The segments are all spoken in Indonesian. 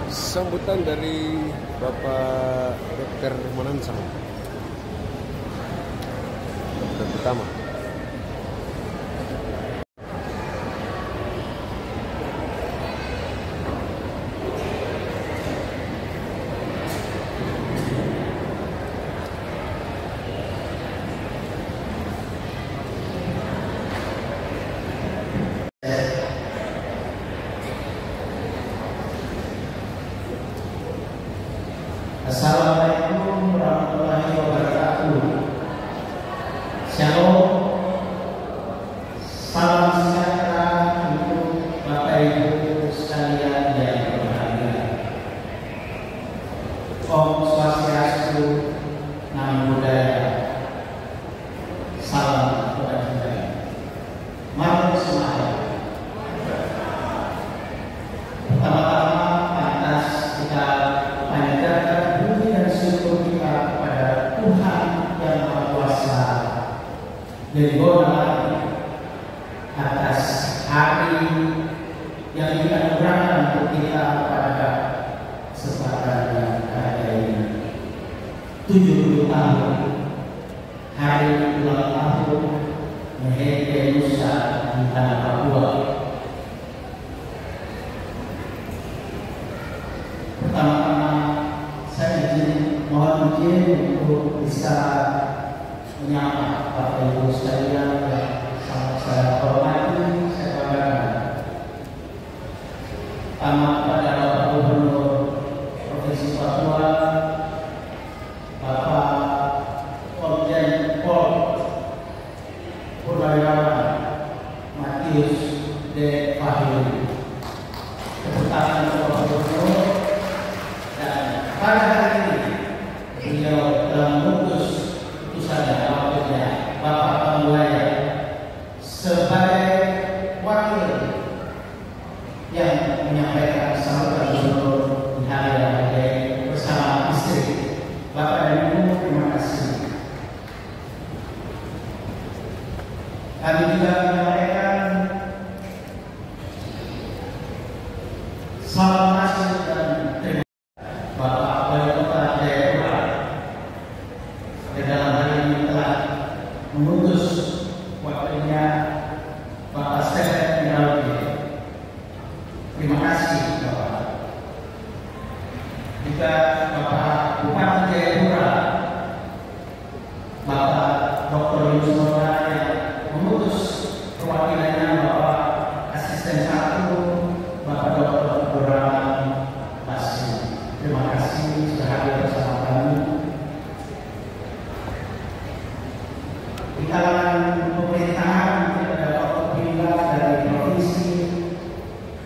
Sambutan dari Bapak Dr. Manansang, dokter pertama. Assalamualaikum warahmatullahi wabarakatuh. Shalom. Salam sejahtera untuk Bapak Ibu sekalian yang berbahagia. Om Swastiastu, Namo Buddhaya. Salam kebajikan. Mari semuanya. Pertama-tama pantas kita panjatkan puji dan syukur kita kepada Tuhan yang Maha Kuasa Yehova atas hari yang dianugerahkan untuk kita pada kesempatan yang kaya ini. 70 tahun hari ulang tahun Mehete Nusa di tanah Papua. Pertama-tama saya mohon izin untuk bisa menyapa Bapak Ibu sekalian yang sangat saya hormati, saya banggakan. Pertama kepada Bapak Gubernur Provinsi Papua, Bapak Komjen Pol Purnawirawan Matius D. Fahri. Tepuk tangan untuk Bapak Gubernur. Pada hari ini beliau telah mengutus utusannya wakilnya Bapak Pangulaya sebagai wakil yang menyampaikan sambutan gubernur di hari raya bersama istri. Bapak dan Ibu, terima kasih. Kami juga menyampaikan salam kasih dan terima Bapak Wali Kota Jayapura dalam hal ini telah mengutus wakilnya Bapak Stephen Minaldi. Terima kasih Bapak. Juga Bapak Bupati Jayapura, Bapak Dr. Yusuf yang mengutus perwakilannya Bapak Asisten 1 Bapak Dr. Abdurrahman Basri. Terima kasih sudah hadir bersama kami. Di kalangan pemerintahan ada Bapak Pimpinan dari provinsi,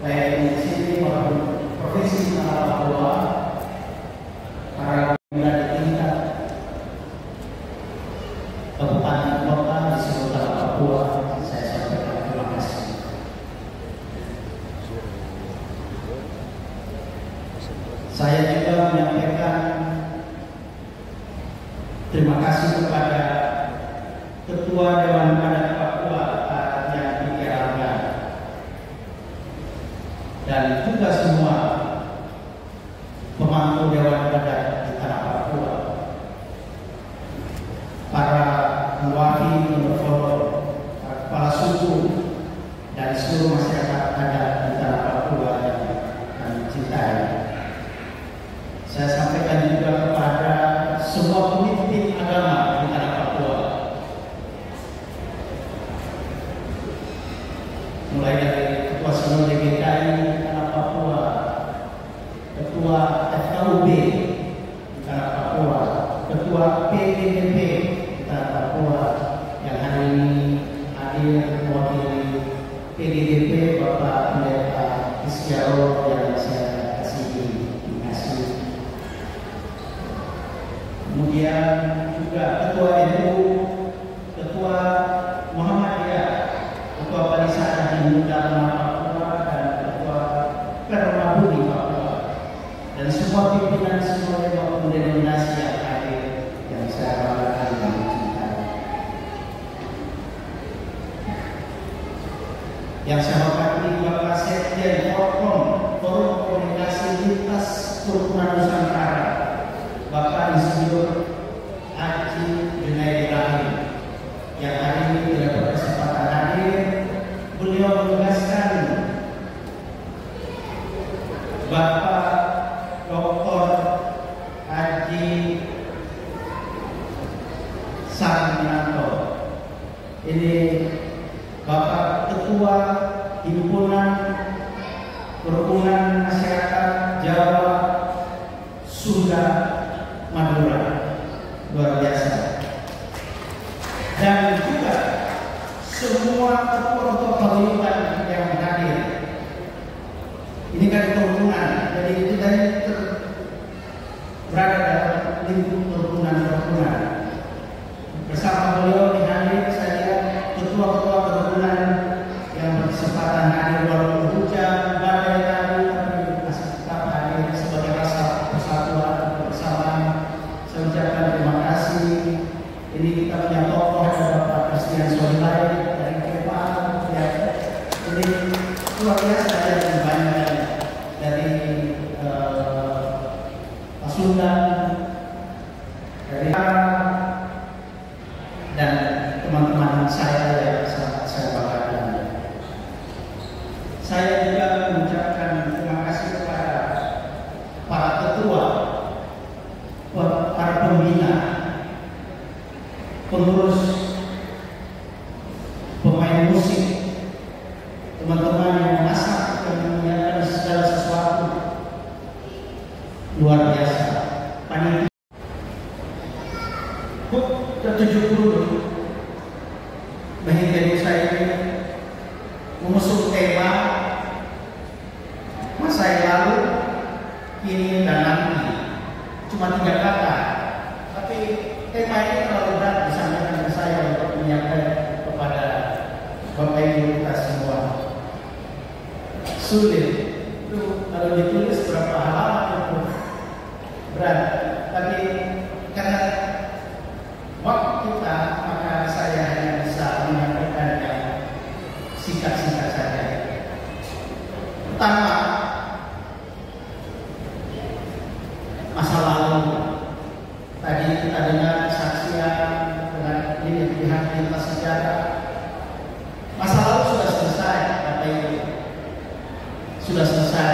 baik di sini maupun provinsi Tanah Papua, para pimpinan di tingkat kabupaten kota di seluruh Tanah Papua, saya sampaikan terima kasih. Saya juga menyampaikan terima kasih kepada Ketua Dewan Adat Papua yang dikirakan dan juga semua pemangku Dewan Adat di tanah Papua, para mewakili kepala suku dan seluruh masyarakat adat di tanah Papua yang kami cintai. Saya sampaikan juga kepada semua pemimpin agama di tanah Papua, mulai dari Ketua Sinode GKI tanah Papua, Ketua FKUB di tanah Papua, Ketua PDDP di tanah Papua yang hari ini hadir mewakili PDDP Bapak Pendeta Iskiaro yang saya kasihi. Terima kasih. Kemudian juga Ketua NU, Ketua Muhammadiyah, Ketua Barisan Hindu Dharma Papua, dan Ketua Permabudi Papua, dan semua pimpinan semua maupun denominasi yang hadir yang saya banggakan dan cintai. Yang saya hormati Bapak Sekjen Forum Komunikasi Lintas Kerukunan Nusantara, Bapak Insinyur Haji Junaidi Rahim, yang hari ini tidak berkesempatan hadir. Beliau menugaskan Bapak Dr. Haji Sarminanto, ini Bapak Ketua Himpunan Kerukunan Masyarakat Jawa Sunda Madura, luar biasa. Dan juga semua ketua-ketua paguyuban yang hadir. Ini kan kerukunan, jadi kita berada dalam lingkup kerukunan. Bersama beliau dihadir saya ketua-ketua kerukunan yang berkesempatan hadir walaupun hujan, badai tadi, tapi masih tetap hadir sebagai rasa persatuan kebersamaan. Saya ucapkan terima kasih. Ini kita punya tokoh ada Bapak Christian Solilai dari Kepal, ya. Ini luar biasa dan banyak dari Pasundan, dari dan teman-teman saya yang sangat saya banggakan. Saya juga mengucapkan terima kasih kepada para ketua, para pembina, pengurus, pemain musik, teman-teman yang masak dan menyiapkan segala sesuatu luar biasa. Panitia ke-70 Mahingga saya ini mengusung tema masa yang lalu, kini dan nanti. Cuma 3 kata, tapi tema ini terlalu berat disampaikan ke saya untuk menyampaikan kepada Bapak Ibu kita semua. Sulit itu kalau ditulis berapa halaman itu berat, tapi karena waktu kita, maka saya hanya bisa menyampaikan yang singkat-singkat saja. Pertama, masa lalu. Tadi kita dengar kesaksian dengan ini pihak lintas sejarah. Masa lalu sudah selesai, Bapak Ibu. Sudah selesai.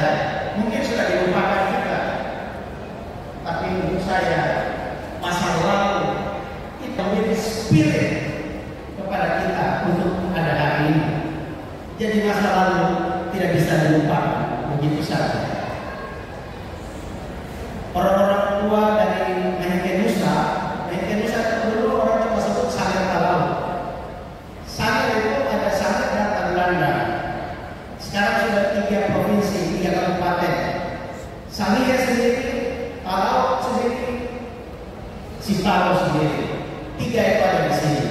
Mungkin sudah dilupakan kita. Tapi menurut saya, masa lalu itu menjadi spirit kepada kita untuk ada hari ini. Jadi masa lalu tidak bisa dilupakan begitu saja. Orang-orang tua dari Mahingga Nusa dulu orang cuma sebut Sangir Talau. Sangir itu ada Sangir dan Tagulanda. Sekarang sudah 3 provinsi, 3 kabupaten. Sangir sendiri, Talau sendiri, Siparo sendiri. 3 itu ada di sini.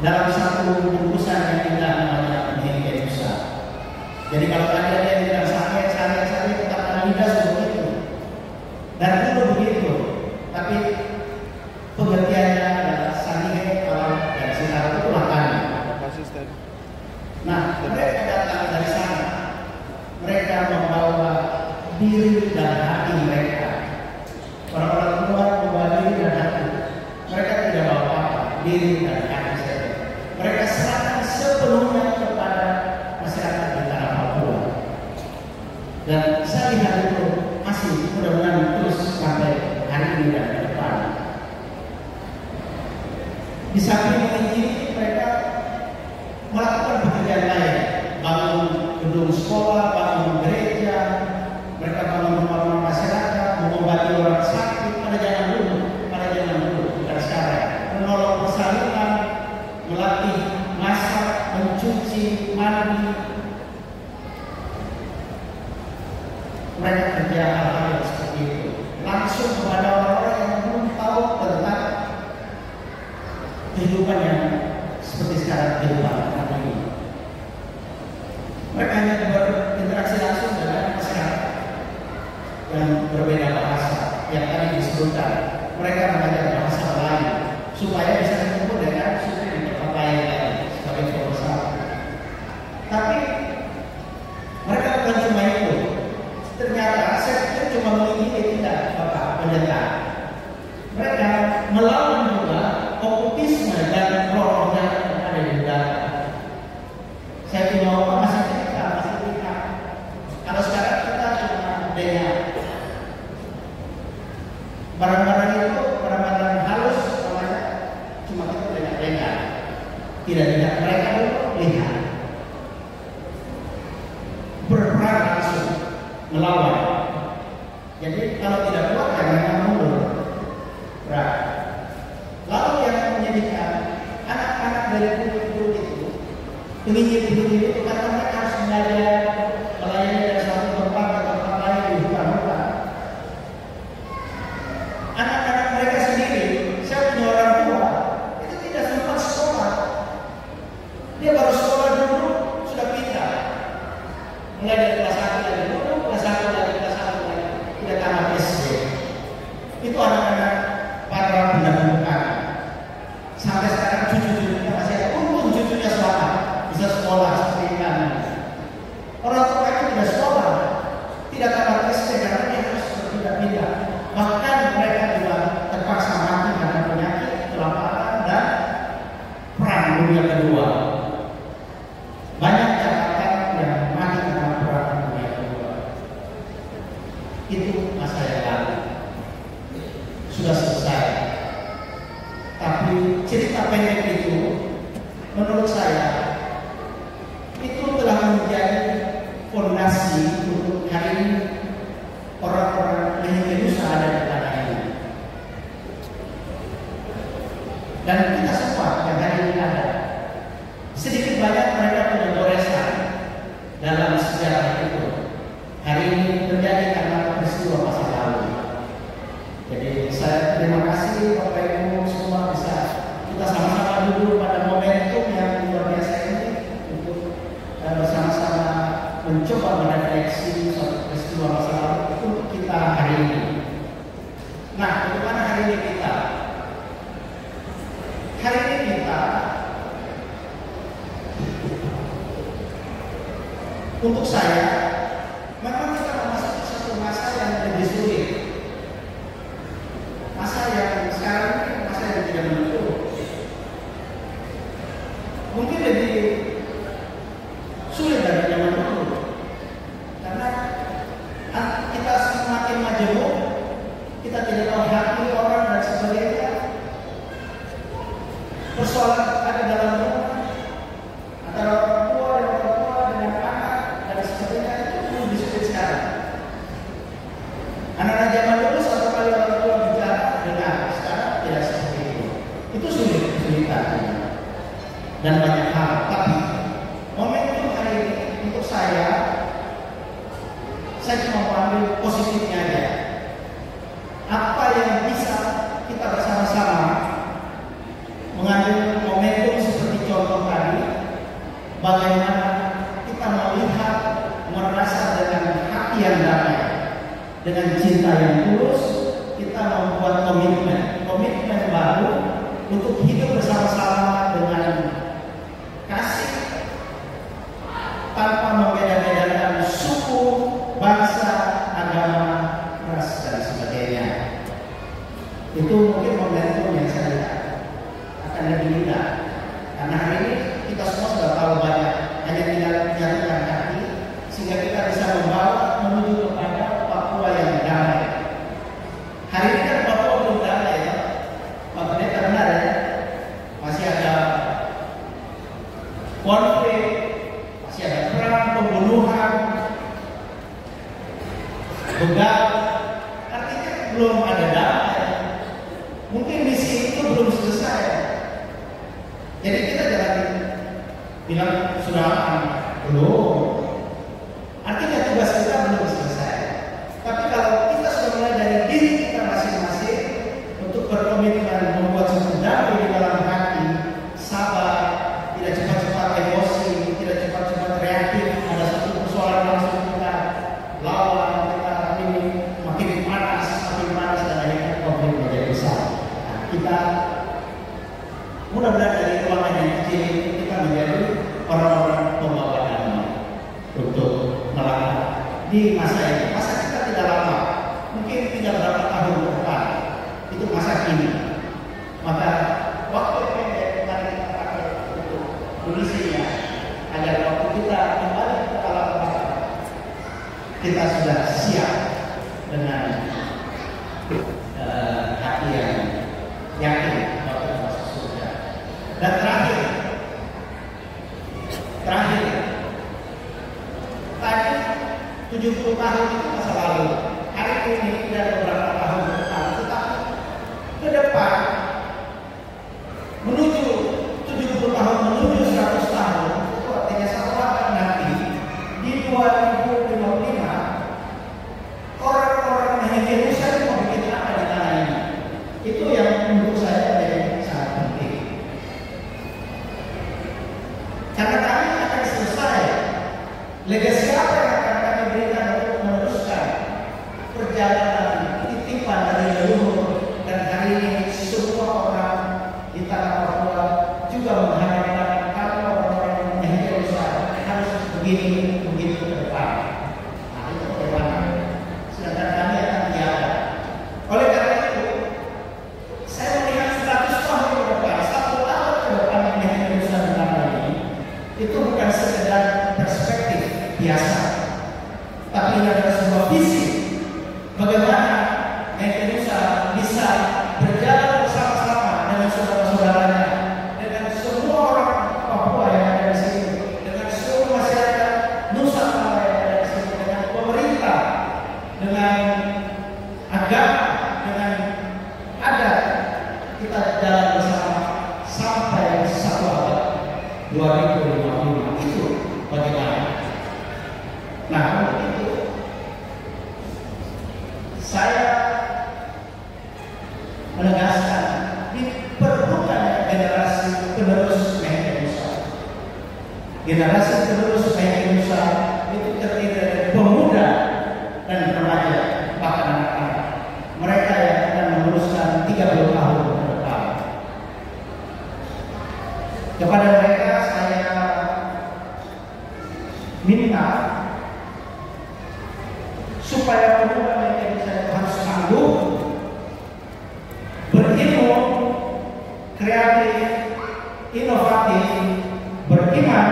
Dalam satu bungkusan yang indah namanya Mahingga Nusa. Jadi kalau ada yang bilang Sangir, kita akan lidah seperti itu. Dan dulu begitu, tapi pengertiannya adalah Sangir, Talau, dan Siparo itu kami. Nah, mereka datang dari sana. Mereka membawa diri dan hati mereka. Orang-orang tua membawa diri dan hati. Mereka tidak bawa apa-apa, diri dan hati saja. Mereka serahkan sepenuhnya kepada masyarakat di tanah Papua. Dan saya lihat itu masih mudah-mudahan terus sampai hari ini dan ke depan. Di samping ini mereka melakukan pekerjaan lain, bangun gedung sekolah, bangun gereja, mereka bangun rumah-rumah masyarakat, mengobati orang sakit pada zaman dulu, bukan sekarang, menolong persalinan, melatih masak, mencuci, mandi. Mereka kerja hal-hal yang seperti itu langsung kepada orang-orang yang belum tahu tentang kehidupan yang seperti sekarang kehidupan hari ini. Mereka hanya berinteraksi langsung dengan masyarakat yang berbeda bahasa yang tadi disebutkan. Mereka mengajar bahasa lain supaya bisa bertemu dengan suku di tempat lain sebagai proposal. Tapi mereka bukan cuma itu. Ternyata cuma mengikuti tidak, Bapak Pendeta. Mereka melawan juga okupisme dan roh yang ada di udara. Saya punya apa masih kita. Kalau sekarang kita cuma dengar barang-barang itu, barang-barang halus namanya, cuma kita dengar. Tidak lihat, mereka dulu lihat. Berperang langsung melawan. Jadi kalau tidak kuat ya mereka mundur. Lalu yang menyedihkan, anak-anak dari guru itu, penginjil itu karena mereka harus belajar melayani dari satu tempat ke tempat lain di hutan-hutan. Anak-anak mereka sendiri, saya punya orang tua, itu tidak sempat sekolah. Dia baru sekolah dulu sudah pindah. Mulai dari kelas 1 lagi dulu, kelas 1 lagi, kelas 1 lagi, tidak tamat SD. Itu anak-anak para pendahulukan. Sampai sekarang cucu-cucunya masih ada. Untung cucunya selamat, bisa sekolah seperti kami. Orang tua itu tidak sekolah, tidak tamat SD karena dia harus berpindah-pindah. Bahkan mereka juga terpaksa mati karena penyakit, kelaparan, dan perang dunia kedua. Banyak catatan yang mati karena perang dunia kedua. Itu masa yang lalu. Sudah selesai. Tapi cerita pendek itu menurut saya itu telah menjadi fondasi untuk hari ini orang-orang yang Indonesia ada di tanah ini. Dan kita semua yang hari ini ada, sedikit banyak mereka punya goresan dalam sejarah itu. Hari ini terjadi karena peristiwa masa lalu. Jadi saya terima kasih Bapak Ibu semua bisa kita sama-sama duduk pada momentum yang luar biasa ini untuk bersama-sama mencoba merefleksi suatu peristiwa masa lalu untuk kita hari ini. Nah, bagaimana hari ini kita? Hari ini kita untuk saya memang kita memasuki satu masa yang lebih sulit. Masa yang sekarang ini masa yang tidak menentu. Mungkin lebih sulit dari zaman dulu. Karena kita semakin majemuk, kita tidak tahu hati orang dan sebagainya. Persoalan ada dalam rumah antara orang tua dengan anak dan sebagainya itu lebih sulit sekarang. Anak-anak zaman dulu satu kali orang tua bicara dengar, sekarang tidak seperti itu. Itu kesulitan dan banyak hal. Tapi momentum hari ini untuk saya cuma mau ambil positifnya aja. Apa yang bisa kita bersama-sama mengambil momentum seperti contoh tadi, bagaimana kita melihat, merasa dengan hati yang damai, dengan cinta yang tulus, kita membuat komitmen baru untuk hidup bersama-sama dengan kasih, tanpa membeda-bedakan suku, bangsa, agama, ras, dan sebagainya. Itu mungkin momentum yang saya lihat akan lebih mudah. Karena hari ini kita semua sudah tahu banyak, hanya tinggal menyatukan hati sehingga kita bisa membawa menuju kepada Papua yang damai. Hari ini kan Papua belum damai ya, Pak Pendeta, benar ya? Masih ada konflik, masih ada perang, pembunuhan, begal. Artinya belum ada damai. Mungkin misi itu belum selesai. Jadi kita jangan bilang sudah belum. Artinya tugas kita belum selesai. Tapi kalau kita sudah mulai dari diri kita masing-masing untuk berkomitmen membuat sesuatu damai di dalam hati, sabar, tidak cepat-cepat emosi, tidak cepat-cepat reaktif. Ada satu persoalan langsung kita lawan, kita ini makin panas dan akhirnya konflik menjadi besar. Nah, kita mudah-mudahan dari ruangan yang kecil ini kita menjadi orang-orang pembawa damai untuk melangkah di masa ini. Masa kita tidak lama, mungkin tinggal berapa tahun ke depan, itu masa kini. Maka waktu pendek mari kita pakai untuk mengisinya agar waktu kita kembali ke alam baka, kita sudah siap dengan hati yang yakin waktu masuk surga. Dan terakhir, tadi 70 tahun itu masa lalu. Hari ini dan beberapa tahun ke depan, tetapi ke depan menuju 70 tahun, menuju 100 tahun, itu artinya satu abad nanti di 2055 orang-orang yang Yerusalem mau bikin apa di tanah ini? Itu yang menurut saya menjadi sangat penting. Karena kami akan selesai. Legasi apa yang akan kami berikan untuk meneruskan perjalanan titipan dari leluhur, dan hari ini semua orang di tanah Papua juga mengharapkan kalau orang-orang yang Yerusalem harus begini begitu ke depan. Nah, itu bagaimana? Sedangkan kami akan menjaga. Oleh karena itu, saya melihat 100 tahun ke depan, 1 tahun ke depan yang Yerusalem ini, itu bukan sekedar perspektif biasa, tapi ini adalah sebuah visi bagaimana Indonesia bisa berjalan bersama-sama dengan saudara-saudaranya, dengan semua orang Papua yang ada di sini, dengan seluruh masyarakat Nusa Tenggara yang ada di sini, dengan pemerintah, dengan agama, dengan adat, kita jalan bersama sampai satu abad 2050. Itu bagaimana? Nah, untuk itu saya menegaskan diperlukan generasi penerus Indonesia. Generasi penerus Indonesia itu terdiri dari pemuda dan remaja, bahkan anak-anak. Mereka yang akan meneruskan 30 tahun ke depan. Kepada mereka saya minta supaya pemuda Indonesia harus tangguh, berilmu, kreatif, inovatif, beriman,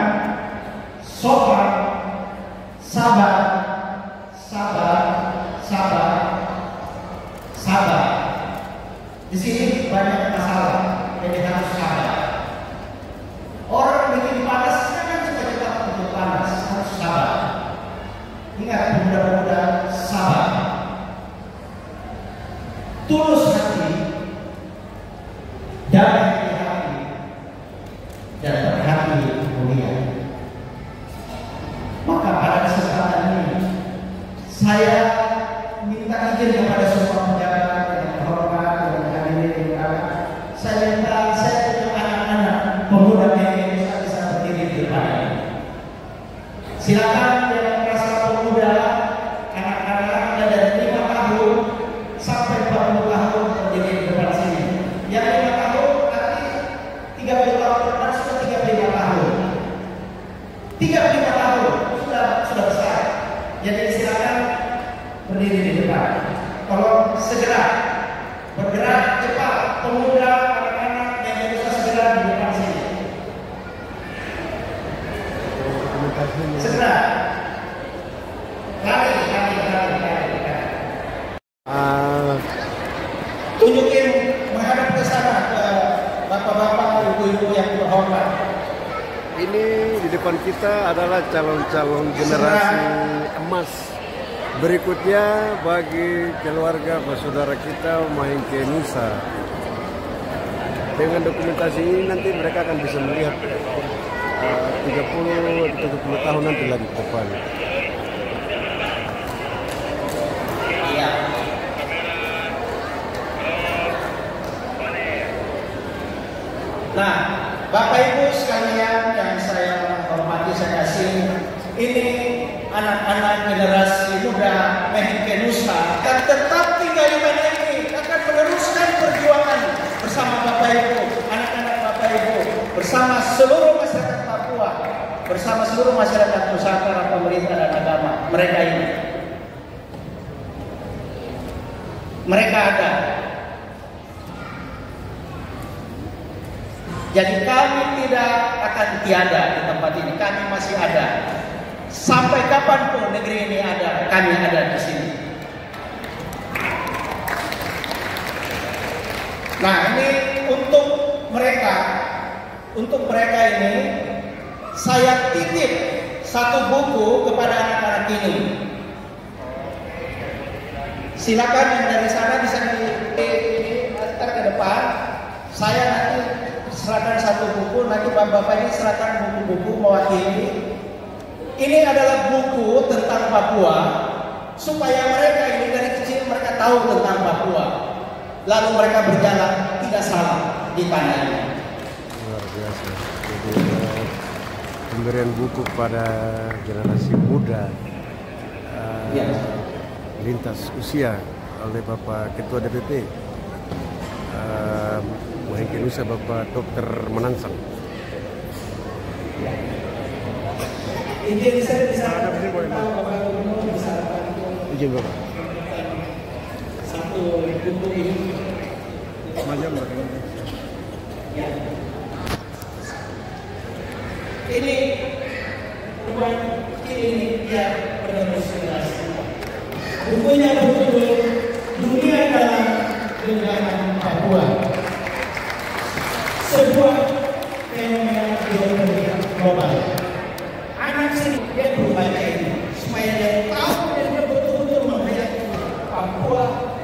sopan, sabar, sabar. Di sini banyak masalah, jadi harus sabar. Orang bikin panas jangan cepat-cepat untuk panas, harus sabar. Ingat, pemuda-pemuda, sabar, tulus hati, damai hati, dan berhati mulia. Maka pada kesempatan ini saya minta izin kepada semua penjaga yang terhormat dan hadirin yang saya minta saya punya anak-anak pemuda Indonesia bisa berdiri di depan ini. Silakan yang merasa pemuda, anak-anak dari 5 tahun sampai 40 tahun berdiri di depan sini. Yang 5 tahun nanti 30 tahun depan sudah 35 tahun. 35 tahun sudah besar. Jadi silakan berdiri di depan. Tolong segera bergerak cepat, pemuda, anak-anak yang bisa segera di depan sini. Segera. Lari. Tunjukin menghadap ke sana ke bapak-bapak, ibu-ibu yang terhormat. Ini di depan kita adalah calon-calon generasi emas berikutnya bagi keluarga saudara kita Mahengke Nusa. Dengan dokumentasi ini nanti mereka akan bisa melihat 30 atau 70 tahun nanti lagi ke depan. Iya. Nah, Bapak Ibu sekalian yang saya hormati, saya kasih, ini anak-anak generasi muda Mahengke Nusa akan tetap tinggal di mana ini, akan meneruskan perjuangan bersama Bapak Ibu, anak-anak Bapak Ibu, bersama seluruh masyarakat Papua, bersama seluruh masyarakat Nusantara, pemerintah dan agama mereka ini. mereka ada. Jadi kami tidak akan tiada di tempat ini, kami masih ada. Sampai kapanpun negeri ini ada, kami ada di sini. Nah, ini untuk mereka ini saya titip satu buku kepada anak-anak ini. Silakan yang dari sana bisa diantar ke depan. Saya nanti serahkan satu buku, nanti bapak-bapak ini serahkan buku-buku mewakili. Ini adalah buku tentang Papua, supaya mereka ini dari kecil mereka tahu tentang Papua. Lalu mereka berjalan tidak salah di tanah ini. Luar biasa. Jadi pemberian buku kepada generasi muda lintas usia oleh Bapak Ketua DPP Muhyiddin Nusa, Bapak Dr. Manansang. Izin saya bisa Izin Bapak. Satu buku ini. Ya. Ini bukan ini dia berinspirasi. Bukunya berjudul Dunia dalam Genggaman Papua. Sebuah fenomena geopolitik global. Anak sini dia membaca ini supaya dia tahu dan dia betul-betul menghayati Papua,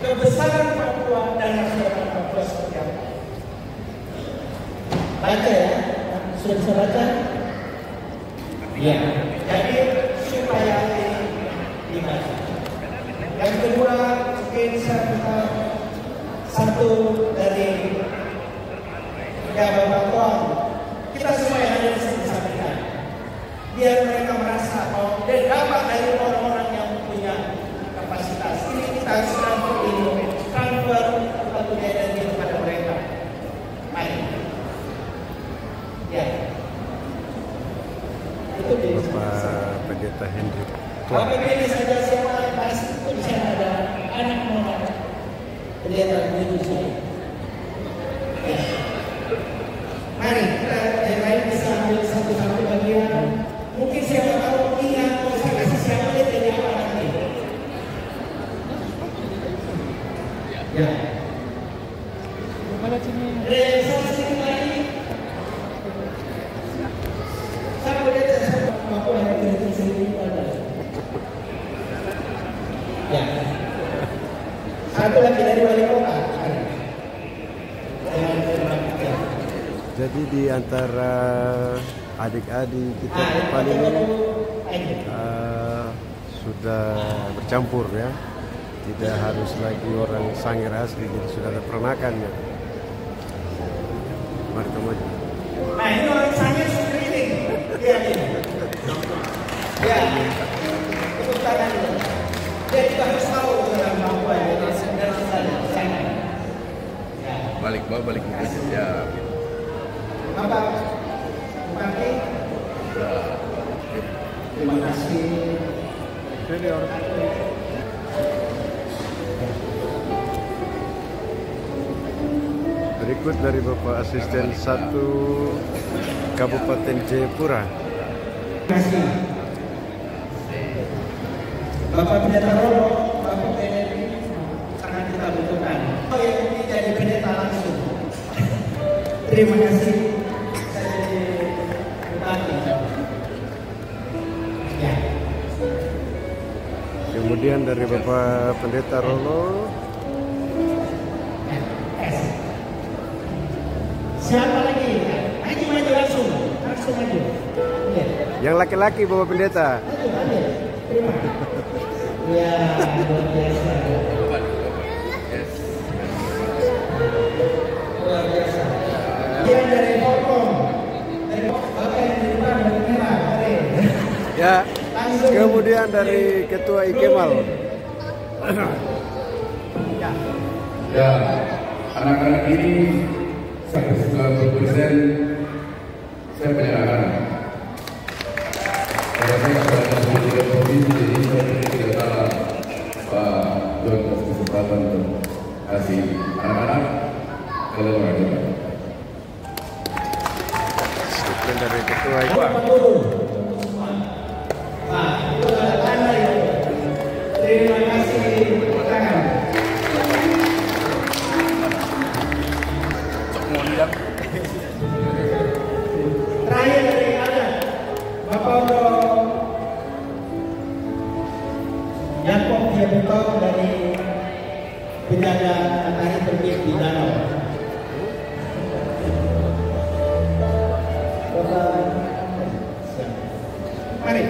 kebesaran Papua dan masyarakat Papua seperti apa. Baca ya, sudah bisa baca? Ya, jadi supaya ini dibaca. Yang kedua, mungkin saya minta satu dari Bapak Tuan, kita semua yang ada di sini sampaikan, biar mereka merasa bahwa dan dapat dari orang-orang yang punya kapasitas. Ini kita harus transfer satu energi kepada mereka. Baik. Ya. Itu Bapak Pendeta Hendrik. Bapak ini saja siapa pasti itu di sana ada anak muda. Pendeta itu saya. Ya. Mari kita yang lain bisa ambil satu-satu bagian. Mungkin siapa tahu ingat kalau saya kasih siapa dia jadi apa nanti. Ya. Realisasi lagi. Saya boleh cakap apa yang terjadi sendiri pada. Ya. Satu lagi dari wali kota. Jadi di antara adik-adik kita depan ini sudah bercampur ya, tidak harus lagi orang Sangir asli, jadi sudah ada peranakannya. Mari kamu aja. Nah ini orang Sangir seperti ini. Ya, ya. Tepuk tangan dulu. Dia juga harus tahu tentang Papua ya. Balik ya. Bapak Bupati, terima kasih. Berikut dari Bapak Asisten 1 Kabupaten Jayapura. Terima kasih. Bapak Pendeta Rolo, Bapak PNI sangat kita butuhkan. Oh yang ini jadi pendeta langsung. Terima kasih. Saya jadi bupati. Ya. Kemudian dari Bapak Pendeta Rolo. Siapa lagi? Maju langsung maju. Ya. Yang laki-laki Bapak Pendeta. Maju. Terima. Ya, luar biasa. Luar biasa. Dia dari Hongkong. Dari Bapak yang di depan dari merah. Ya. Kemudian dari Ketua Ikemal. Ya, anak-anak ini 190% saya penyerahkan. Karena saya sudah ada 3 provinsi, jadi saya tidak salah Pak John kasih kesempatan Yakob Diabito dari penjaga matahari terbit di danau. Mari,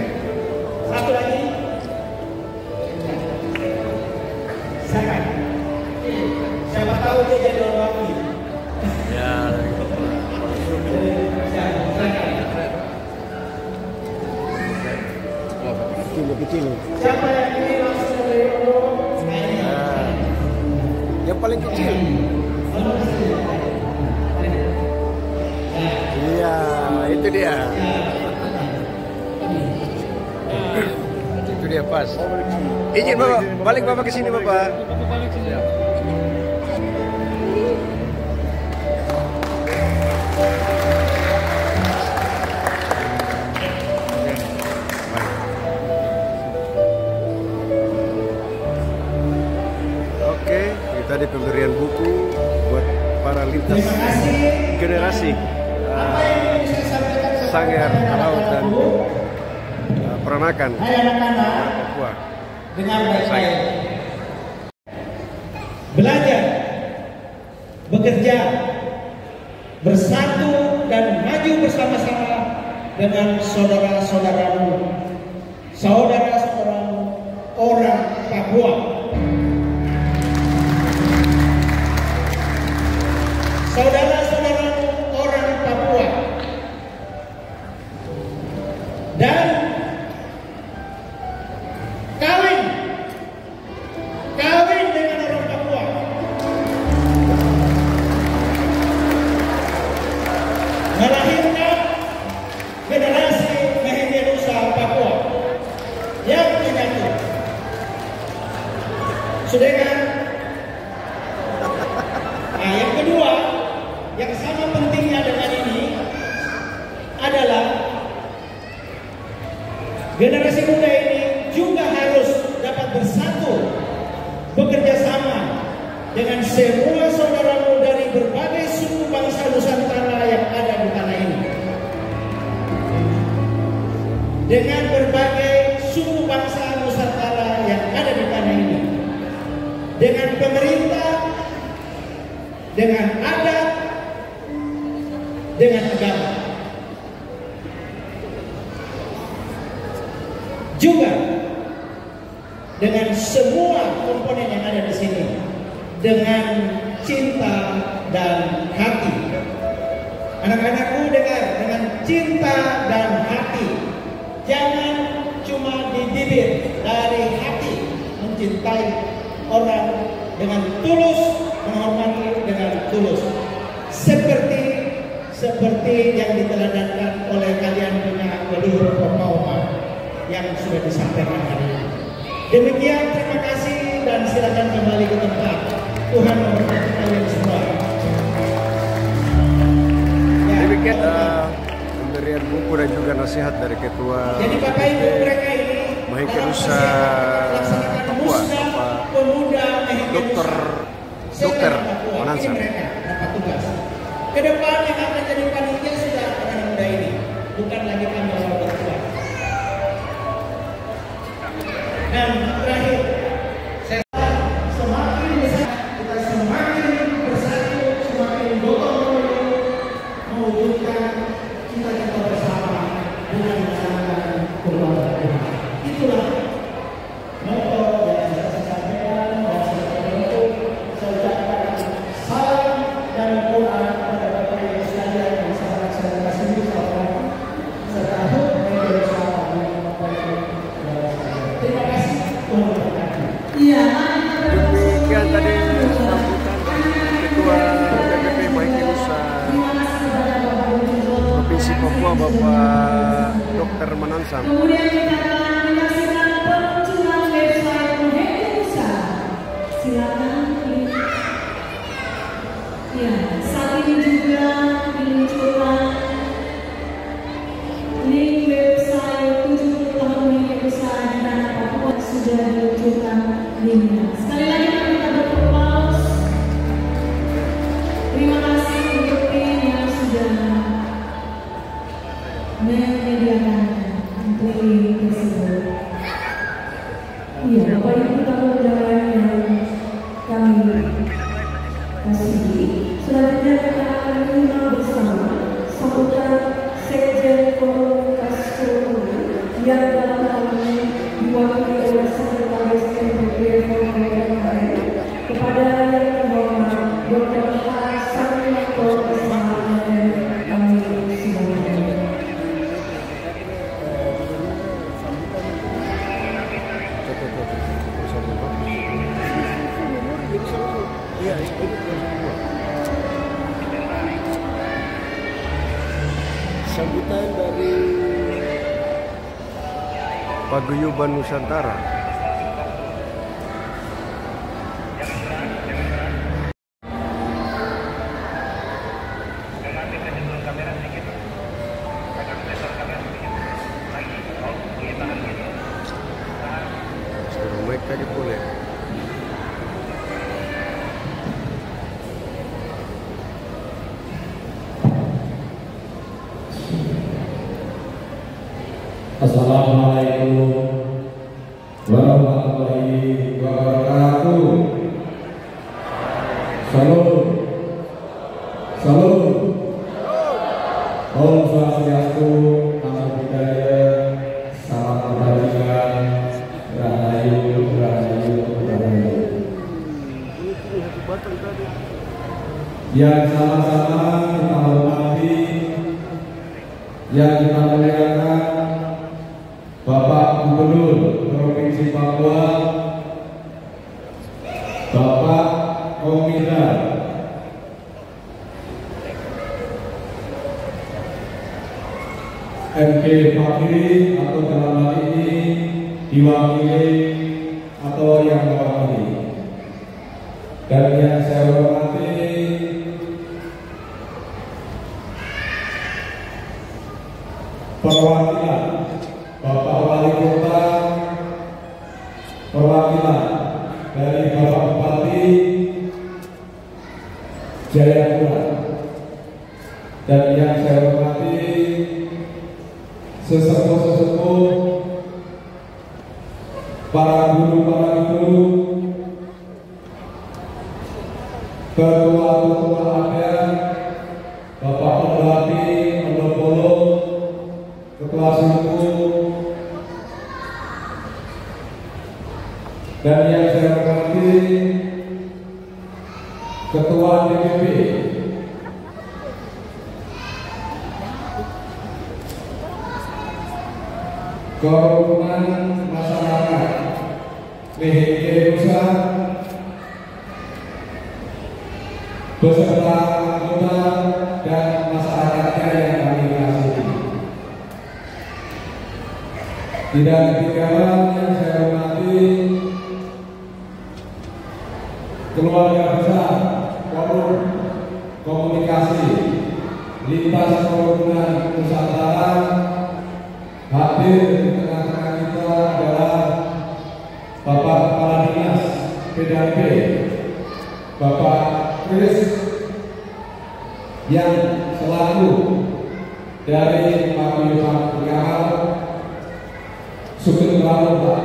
satu lagi. Siapa? Siapa tahu dia jadi orang wakil. Ya. Kecil. Siapa yang ini langsung dari orang? Nah, yang paling kecil. Iya, itu dia. Itu dia pas. Izin Bapak, balik Bapak ke sini Bapak. Oke, kita di pemberian buku buat para lintas generasi Sanggar Laut dan Peranakan Papua. Dengan baik-baik. Belajar, bekerja, bersatu dan maju bersama-sama dengan saudara-saudaramu, saudara-saudaramu orang Papua. Saudara-saudaramu orang Papua. Dan kawin dengan orang Papua. Melahirkan generasi Mahenge Nusa Papua yang menyatu. Sudah kan? Nah, yang kedua, yang sama pentingnya dengan ini adalah generasi muda ini juga harus dapat bersatu, bekerja sama dengan semua saudaramu dari berbagai suku bangsa Nusantara yang ada di tanah ini. Dengan berbagai suku bangsa Nusantara yang ada di tanah ini. Dengan pemerintah, dengan adat, dengan agama. Juga dengan semua komponen yang ada di sini, dengan cinta dan hati. Anak-anakku dengar, dengan cinta dan hati. Jangan cuma di bibir, dari hati mencintai orang dengan tulus, menghormati dengan tulus. Seperti yang diteladankan oleh kalian punya leluhur Papua yang sudah disampaikan hari ini. Demikian, terima kasih dan silakan kembali ke tempat. Tuhan memberkati kalian semua. Ya, Demikian pemberian buku dan juga nasihat dari Ketua jadi Bapak Ibu mereka ini Mahenge Nusa Papua, Bapak pemuda Mahenge Dokter Manansang. Ini mereka dapat tugas. Ke depan yang akan jadi panitia sudah anak muda ini, bukan lagi kami orang berdua. Dan terakhir, semakin besar kita semakin bersatu, semakin gotong royong mewujudkan cita-cita bersama dengan menjalankan keluarga. Itulah moto yang saya sampaikan dan saya bentuk. Saya ucapkan salam dan doa kepada Bapak Ibu sekalian yang sangat saya kasih sayang serta terima kasih. Iya. Demikian tadi sambutan dari Ketua DPP Mahenge Nusa Provinsi Papua, Bapak Dokter Manansang. Kemudian kita akan menyaksikan peluncuran website Mahenge Nusa. Silakan. Ya, saat ini juga diluncurkan link website 70 tahun Mahenge Nusa di tanah Papua sudah diluncurkan linknya. Sekali lagi kita berkelas. Terima kasih untuk tim yang sudah menyediakan untuk link tersebut. Ya, Bapak Ibu tamu undangan yang kami kasihi, selanjutnya kita akan menyimak bersama sambutan Sekjen Komunitas Kerumunan yang dalam hal ini diwakili oleh Sekretaris NPB KKN kepada yang terhormat Dr. Hasan Yanto SHM kami silakan. Sambutan dari Paguyuban Nusantara. Mic tadi boleh. Assalamualaikum warahmatullahi wabarakatuh. Salam, salam, Om Swastiastu, Namo Buddhaya, salam kebajikan, rahayu, rahayu, rahayu. Yang sama-sama kita hormati, yang kita muliakan Bapak Gubernur Provinsi Papua, Bapak Komida, MK Fakiri atau dalam hal ini diwakili atau yang mewakili, dan yang saya hormati perwakilan Bapak Wali Kota, perwakilan dari Bapak Bupati Jayapura, dan yang saya hormati sesepuh-sesepuh, para guru, ketua-ketua adat, Bapak Pendati, Pendopolo, Ketua Suku, dan yang saya hormati Ketua DPP, Kerukunan Masyarakat PHG Nusa, beserta anggota dan masyarakatnya yang kami kasihi. Tidak ketinggalan yang saya hormati keluarga besar Forum Komunikasi Lintas Kerukunan Nusantara. Hadir di tengah-tengah kita adalah Bapak Kepala Dinas PDAP, Bapak Kris, yang selaku dari Paguyuban Pengawal Sugeng Lalu, Pak.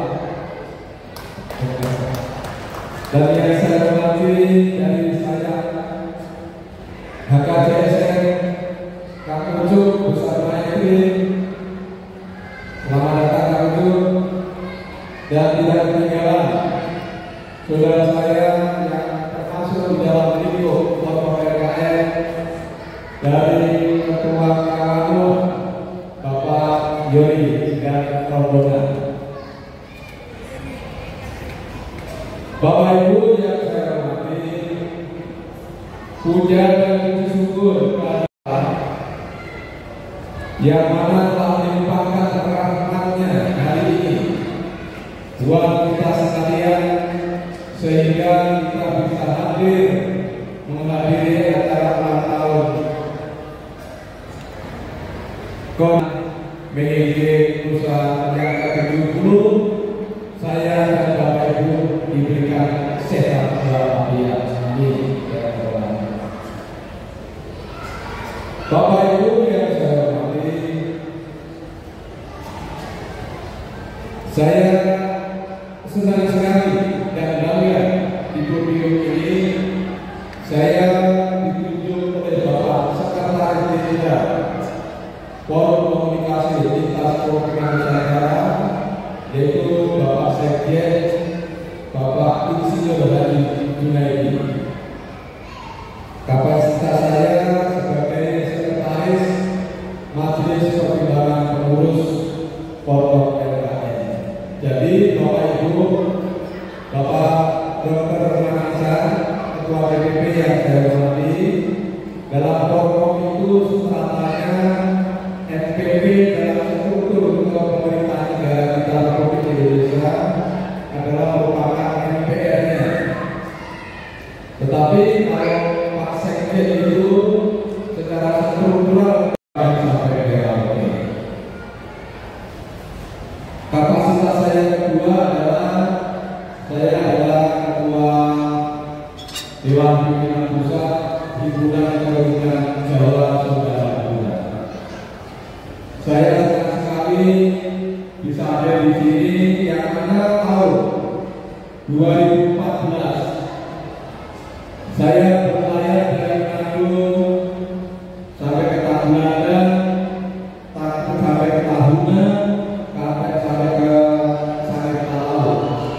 Dan yang saya hormati dari saya HKJSN Kang Ucup bersama Ekrim, selamat datang Kang Ucup. Dan tidak ketinggalan saudara saya yang termasuk di dalam video foto PKN dari Ketua Kawanu Bapak Yori dan rombongan. Bapak Ibu yang saya hormati, puja dan puji syukur kepada Allah yang mana telah melimpahkan rahmat-Nya hari ini buat kita sekalian, sehingga kita bisa hadir menghadiri acara ulang tahun KOM BHG Nusa yang ke-70. Saya dan Bapak Ibu diberikan sehat walafiat. Amin. Bapak Ibu yang saya hormati, saya senang sekali dan bangga di podium ini saya ditunjuk oleh Bapak Sekretaris Jenderal Forum Komunikasi Lintas Provinsi Nusantara, yaitu Bapak Sekjen Bapak Insinyur Haji Junaidi. Kapasitas saya sebagai Sekretaris Majelis Pertimbangan Pengurus Forum LKN. Jadi Bapak Ibu, Bapak Dr. Manasa, Ketua DPP yang saya hormati, dalam forum itu setelahnya FPP dalam struktur pemerintahan negara kita Republik Indonesia adalah merupakan MPR-nya. Tetapi kalau Pak Sekjen itu secara struktural sampai daerah ini. Kapasitas saya kedua adalah saya adalah Ketua Dewan Pimpinan Pusat Himpunan Perhimpunan Jawa Saudara Muda. Saya senang sekali bisa ada di sini yang mana tahun 2014 saya berlayar dari Bandung sampai ke Tagulandang, sampai ke Tahuna, sampai ke Talau,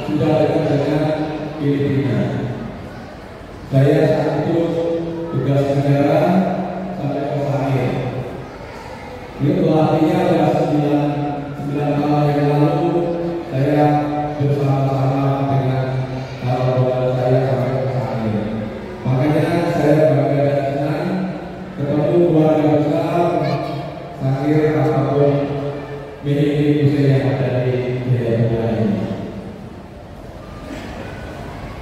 sudah dekat dengan Filipina. Saya saat itu tugas negara sampai ke Sangir. Itu artinya adalah 9 tahun yang lalu saya bersama-sama dengan kawan-kawan saya sampai ke Sangir. Makanya saya bangga dan senang ketemu keluarga besar Sangir apapun miliki usia yang ada di Jayapura ini.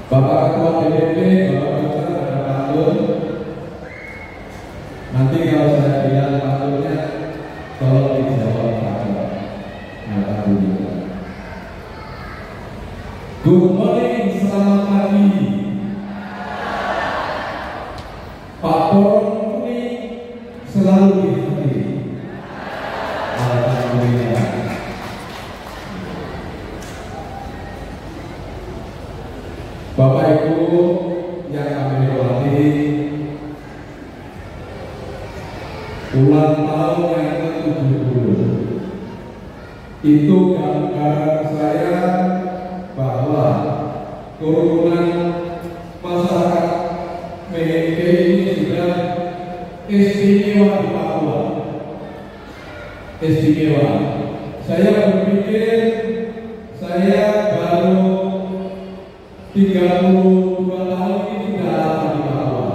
Bapak Ketua DPP, Bapak Dr. ada pantun. Nanti kalau saya bilang pantunnya, tolong dijawab saja. Alhamdulillah. Good morning, selamat pagi. Pak Poron kuning selalu dihati. Alhamdulillah. Bapak Ibu yang kami hormati, ulang tahun yang ke-70 itu gambaran saya bahwa kerukunan masyarakat MNK ini sudah istimewa di Papua. Istimewa. Saya berpikir saya baru 32 tahun ini sudah lama di Papua.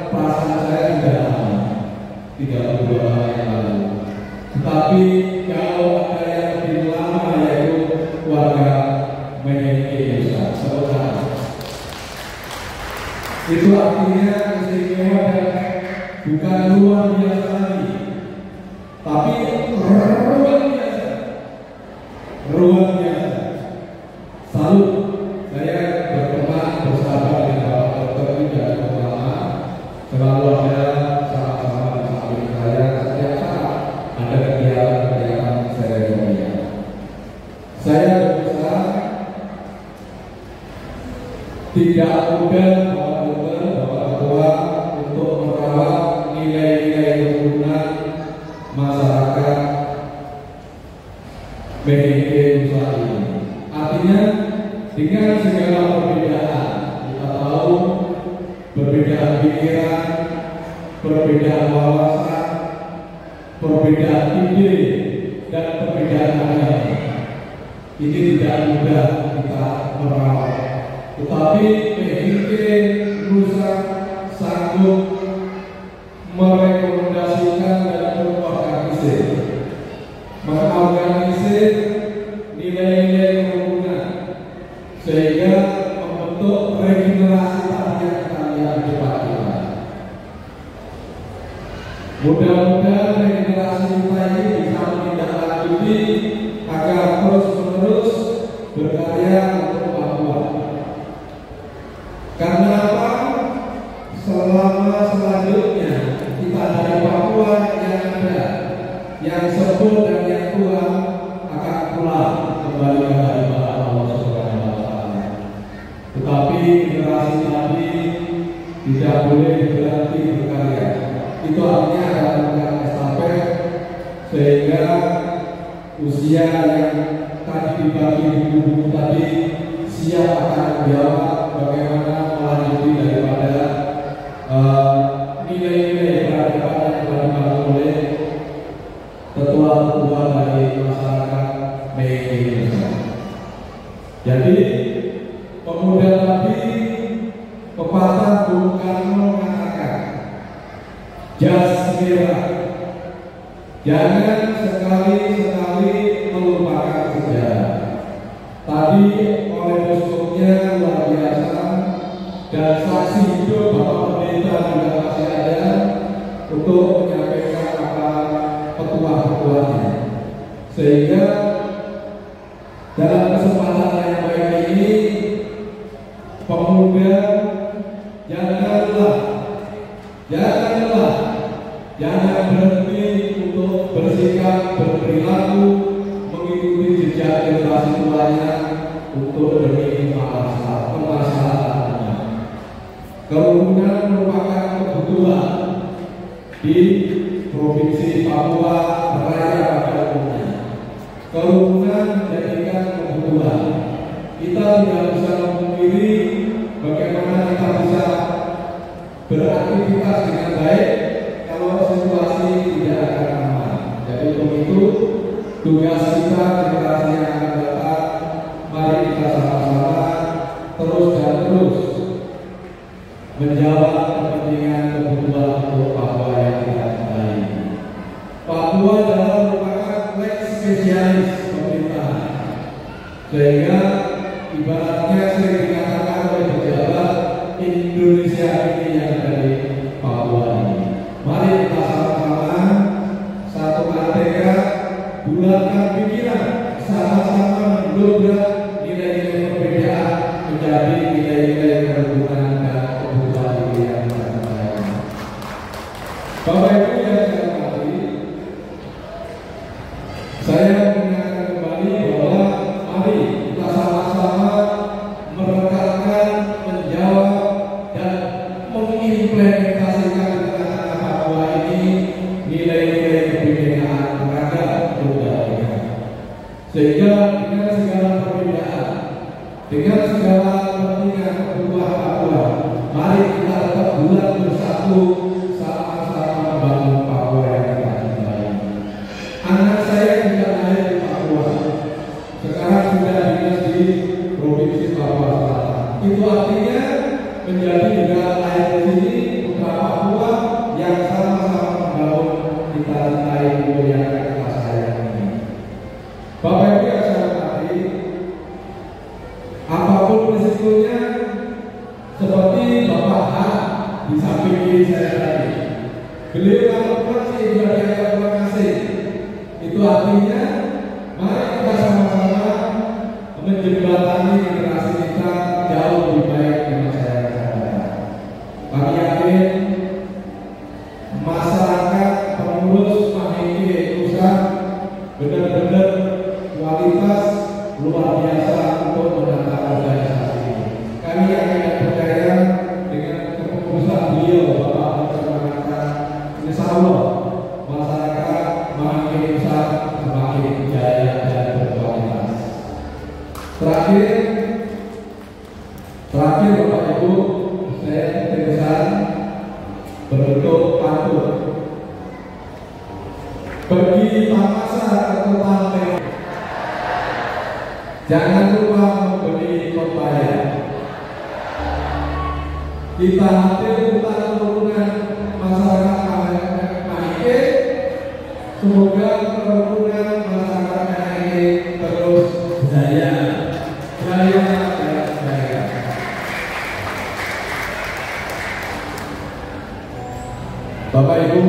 Perasaan saya sudah lama 32 tahun yang lalu. Tetapi kalau ada yang lebih lama yaitu keluarga MNK saudara. Itu artinya istimewa dan bukan luar biasa lagi, tapi luar biasa. Luar biasa. Salut, saya berteman bersahabat dengan Bapak Dokter juga cukup lama. Selalu ada sama-sama di samping saya setiap saat ada kegiatan-kegiatan seremonial. Saya berusaha tidak mudah Bapak Dokter, Bapak Ketua untuk merawat nilai-nilai kerukunan masyarakat BNK Nusa ini. Artinya dengan segala perbedaan, kita tahu perbedaan pikiran, perbedaan wawasan, perbedaan ide, dan perbedaan agama. Ini tidak mudah kita merawat. Tetapi BNK Nusa sanggup merekomendasikan dan mengorganisir nilai-nilai kerukunan sehingga membentuk regenerasi tadi yang kita lihat di depan kita. Mudah-mudahan regenerasi kita ini bisa menindaklanjuti agar terus-menerus berkarya untuk Papua. Karena apa? Selama selanjutnya kita dari Papua yang ada, yang sembuh dan yang tua akan pulang kembali ke hadirat Allah boleh berhenti berkarya. Itu artinya adalah program estafet, sehingga usia yang tadi dibagi buku-buku tadi siap akan menjawab bagaimana melanjuti daripada nilai-nilai peradaban yang telah dibangun oleh tetua-tetua dari masyarakat Mei. Jadi pemuda tadi, pepatah Bung Karno mengatakan, jas merah, jangan sekali-sekali melupakan sejarah. Tadi oleh musuhnya luar biasa, dan saksi hidup Bapak Pendeta juga masih ada untuk menyampaikan apa petua-petuanya. Sehingga dalam kesempatan yang baik ini, pemuda jangan berhenti untuk bersikap, berperilaku, mengikuti jejak generasi tuanya untuk demi kemaslahatan. Kerukunan merupakan kebutuhan di Provinsi Papua Raya pada umumnya. Kerukunan menjadikan kebutuhan. Kita tidak bisa memungkiri bagaimana kita bisa beraktivitas dengan baik kalau situasi tidak akan aman. Jadi untuk itu tugas kita generasi yang akan datang, mari kita sama-sama terus menjawab kepentingan kebutuhan untuk Papua yang kita cintai. Papua adalah merupakan lex spesialis pemerintahan, sehingga ibaratnya sering dikatakan oleh pejabat Indonesia ini yang dari Papua ini. Mari kita sama-sama satu tekad, bulatkan pikiran, sama-sama mendobrak nilai-nilai perbedaan menjadi nilai-nilai kerukunan dan kebutuhan diri yang kita cintai. Bapak Ibu yang saya hormati, saya mengingatkan kembali bahwa mari kita sama-sama merekatkan, menjawab, dan mengimplementasikan di tengah-tengah Papua ini nilai-nilai kebinekaan ragam budaya. Sehingga dengan segala perbedaan, dengan segala kepentingan kebutuhan Papua, mari kita tetap bulat bersatu, sama-sama membangun Papua yang kita cintai. Anak saya juga lahir di Papua, sekarang sudah dinas di Provinsi Papua Selatan. Itu artinya menjadi juga lahir di sini putra Papua yang sama-sama membangun kita cintai Papua yang kita sayang ini. Bapak Ibu yang saya hormati, apapun risikonya, seperti Bapak H di samping kiri saya tadi, beliau kalau masih sudah dianggap terima kasih. Itu artinya mari kita sama-sama menjembatani generasi kita jauh lebih baik di masa yang akan datang. Kami yakin masyarakat pengurus Maheke Nusa benar-benar kualitas luar biasa untuk menata organisasi ini. Kami yakin dan percaya dengan kepengurusan beliau, Bapak Presiden, insya Allah masyarakat Maheke Nusa semakin jaya dan berkualitas. Terakhir Bapak Ibu, saya berpesan berbentuk pantun. Pergi Tamasa ke kota Medan, jangan lupa membeli pepaya. Kita hadir tentang kerukunan masyarakat Maheke. Semoga kerukunan masyarakat Maheke terus jaya. Bapak Ibu,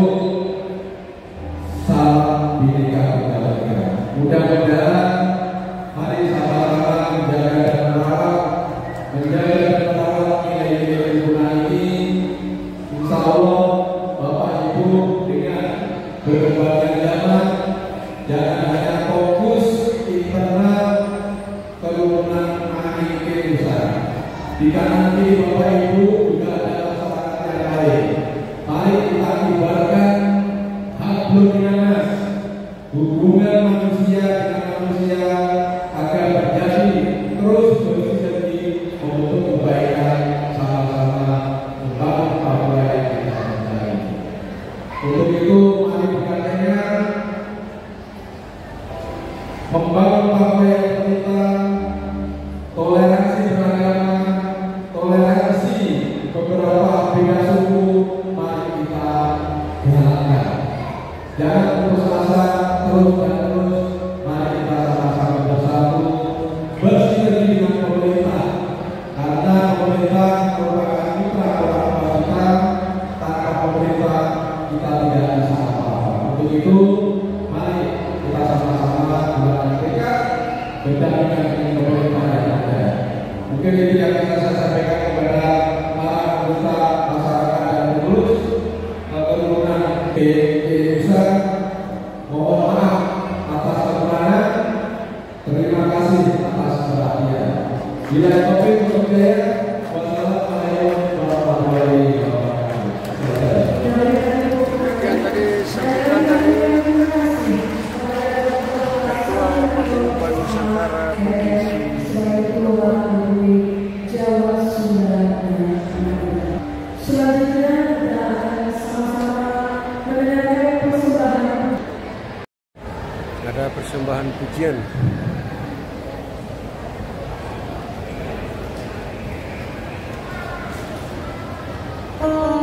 salam Bhinneka Tunggal Ika. Mudah-mudahan mari sama-sama menjaga dan merawat nilai-nilai kerukunan ini. Insya Allah Bapak Ibu dengan berkembangnya zaman jangan hanya fokus internal kerukunan Maheke Nusa. Jika nanti Bapak Ibu juga ada masyarakat yang toleransi beragama, toleransi beberapa beda suku, mari kita jalankan. Jangan putus asa, terus dan terus. Mari kita sama-sama bersatu bersinergi dengan pemerintah, karena pemerintah merupakan mitra orang kita. Tanpa pemerintah kita tidak bisa apa-apa. Untuk itu, mari kita sama-sama bertekad berdampingan dengan pemerintah yang ada. Mungkin itu yang bisa saya sampaikan kepada para anggota masyarakat dan pengurus keturunan Indonesia. Mohon maaf atas kekurangan. Terima kasih atas perhatian. Bila topik untuk saya, wassalamualaikum warahmatullahi wabarakatuh. Yang tadi sambutan dari Ketua Paguyuban Nusantara Provinsi Jawa, Sunda, dan Madura. Selanjutnya kita akan sama-sama mendengarkan persembahan. ada persembahan pujian. Wow.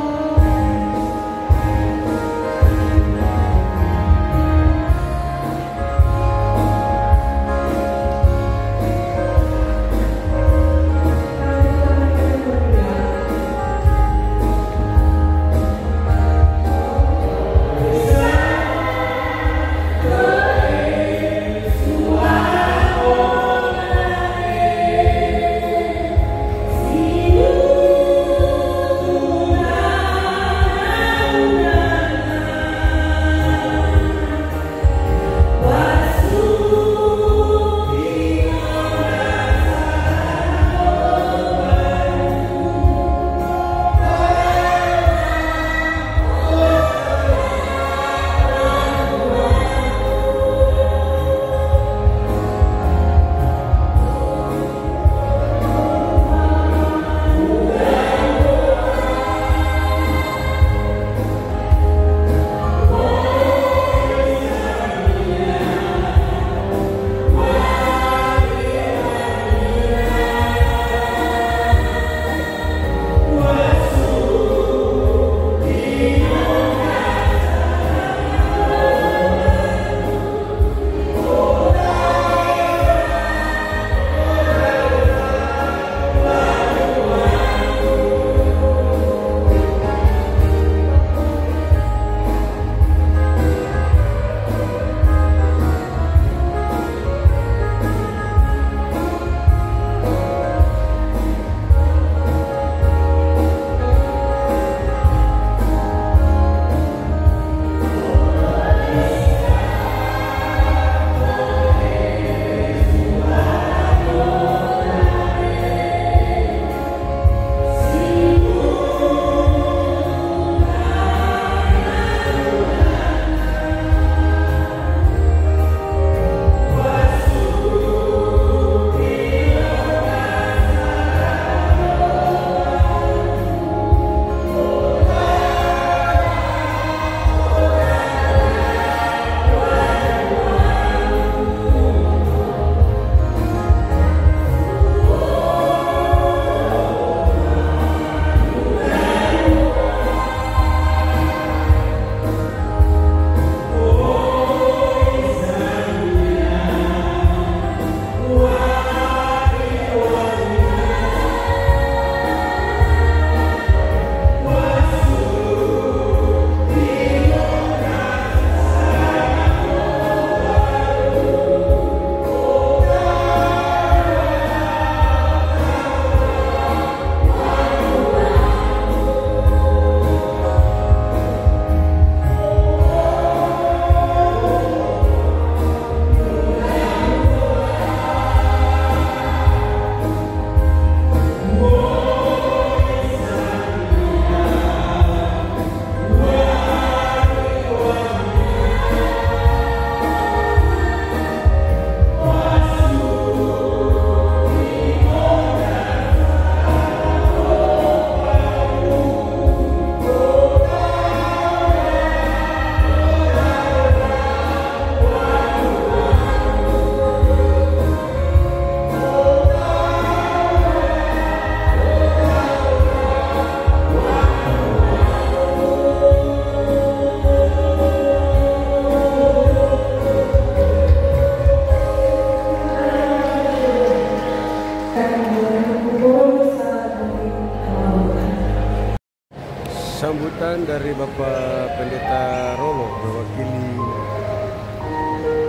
sambutan dari Bapak Pendeta Rolo mewakili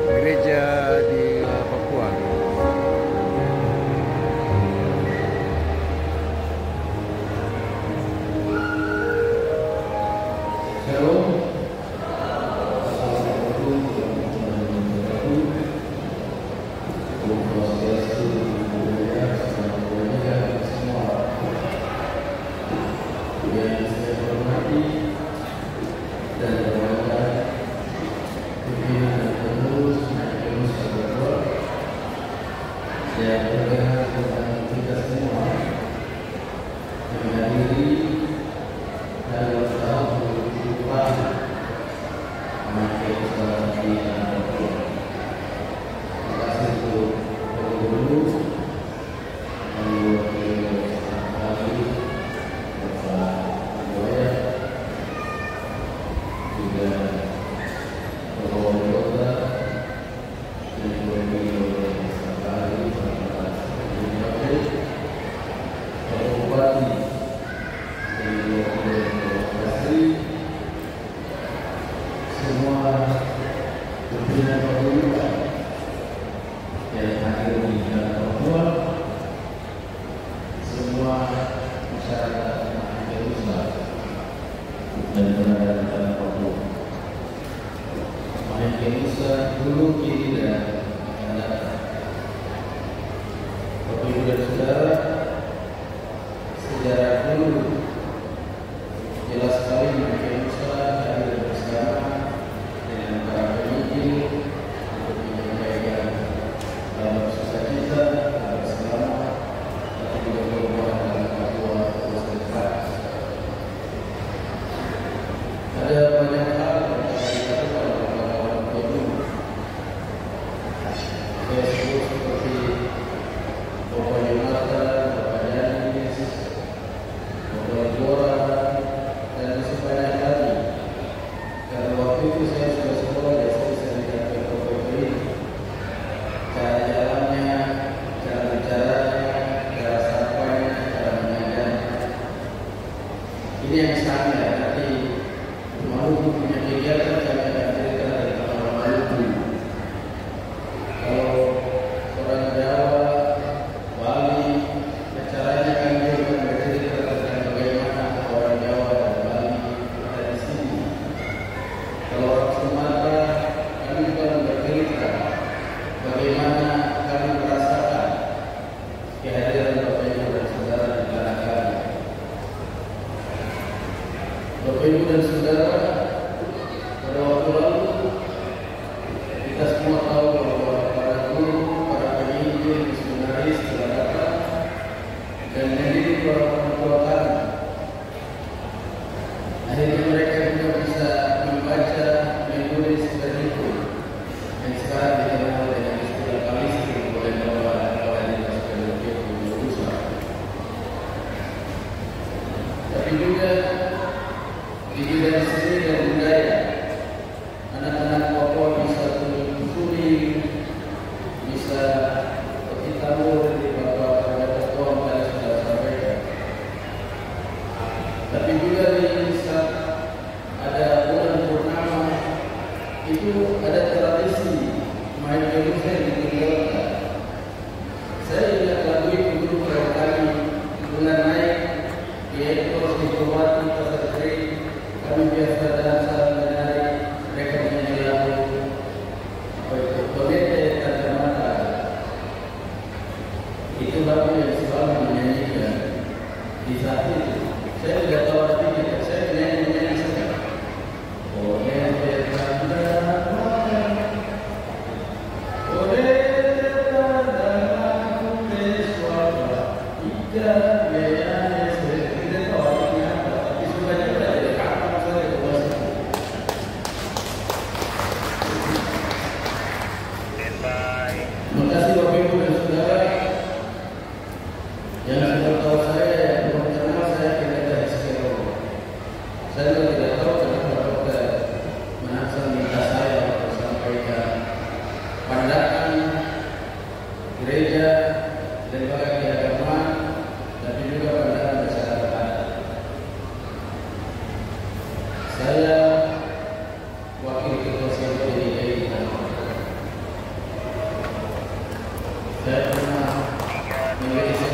gereja di Papua.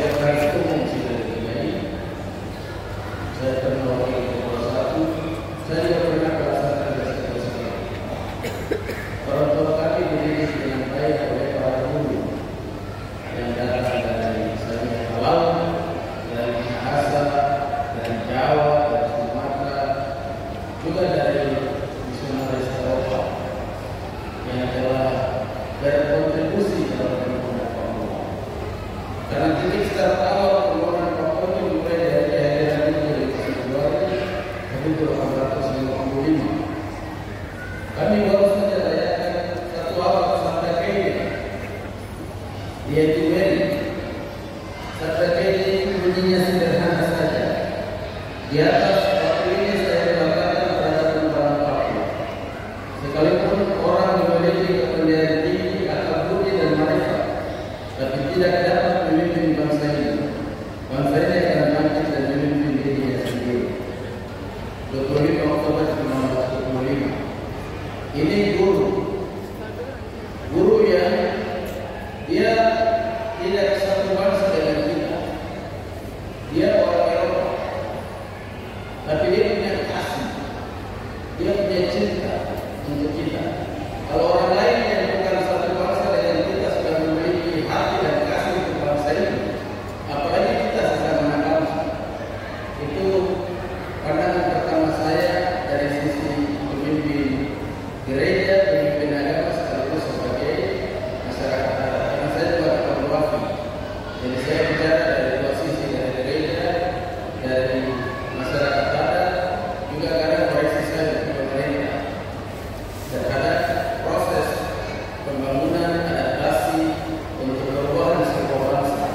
sekretaris umum sudah terjadi. Saya pernah wakil ketua 1. Saya juga pernah melaksanakan tugas sekolah. Orang tua kami dididik dengan baik oleh para guru yang datang dari Halal, dari Minahasa, dari Jawa, dari Sumatera, juga dari misionaris Eropa yang telah berkontribusi dalam pembangunan Papua. Karena titik start awal pembangunan Papua itu mulai dari kehadiran itu dari Februari 1855. Kami baru saja rayakan satu awal Sabda Kenya, yaitu Meri. Sabda Kenya itu bunyinya sederhana saja. Di atas waktu ini saya mengatakan terhadap orang Papua. Sekalipun orang memiliki kepandaian tinggi, akal budi dan marifat, tapi tidak dapat memimpin bangsa ini. Bangsa ini akan bangkit dan memimpin dirinya sendiri. 25 Oktober 1945. Ini guru yang dia tidak satu bangsa dengan kita. Dia orang Eropa, tapi dia punya kasih, dia punya cinta untuk kita. Kalau orang lain yang bukan satu bangsa dengan kita sudah memiliki hati dan kasih untuk bangsa ini, apalagi kita sesama bangsa. Itu pandangan pertama saya dari sisi pemimpin gereja, pemimpin agama sekaligus sebagai masyarakat adat. Karena saya juga akan mewakili. Jadi saya bicara dari dua sisi, dari gereja, dari masyarakat adat, juga karena koreksi saya dari pemerintah terhadap proses pembangunan adaptasi untuk perubahan sebuah bangsa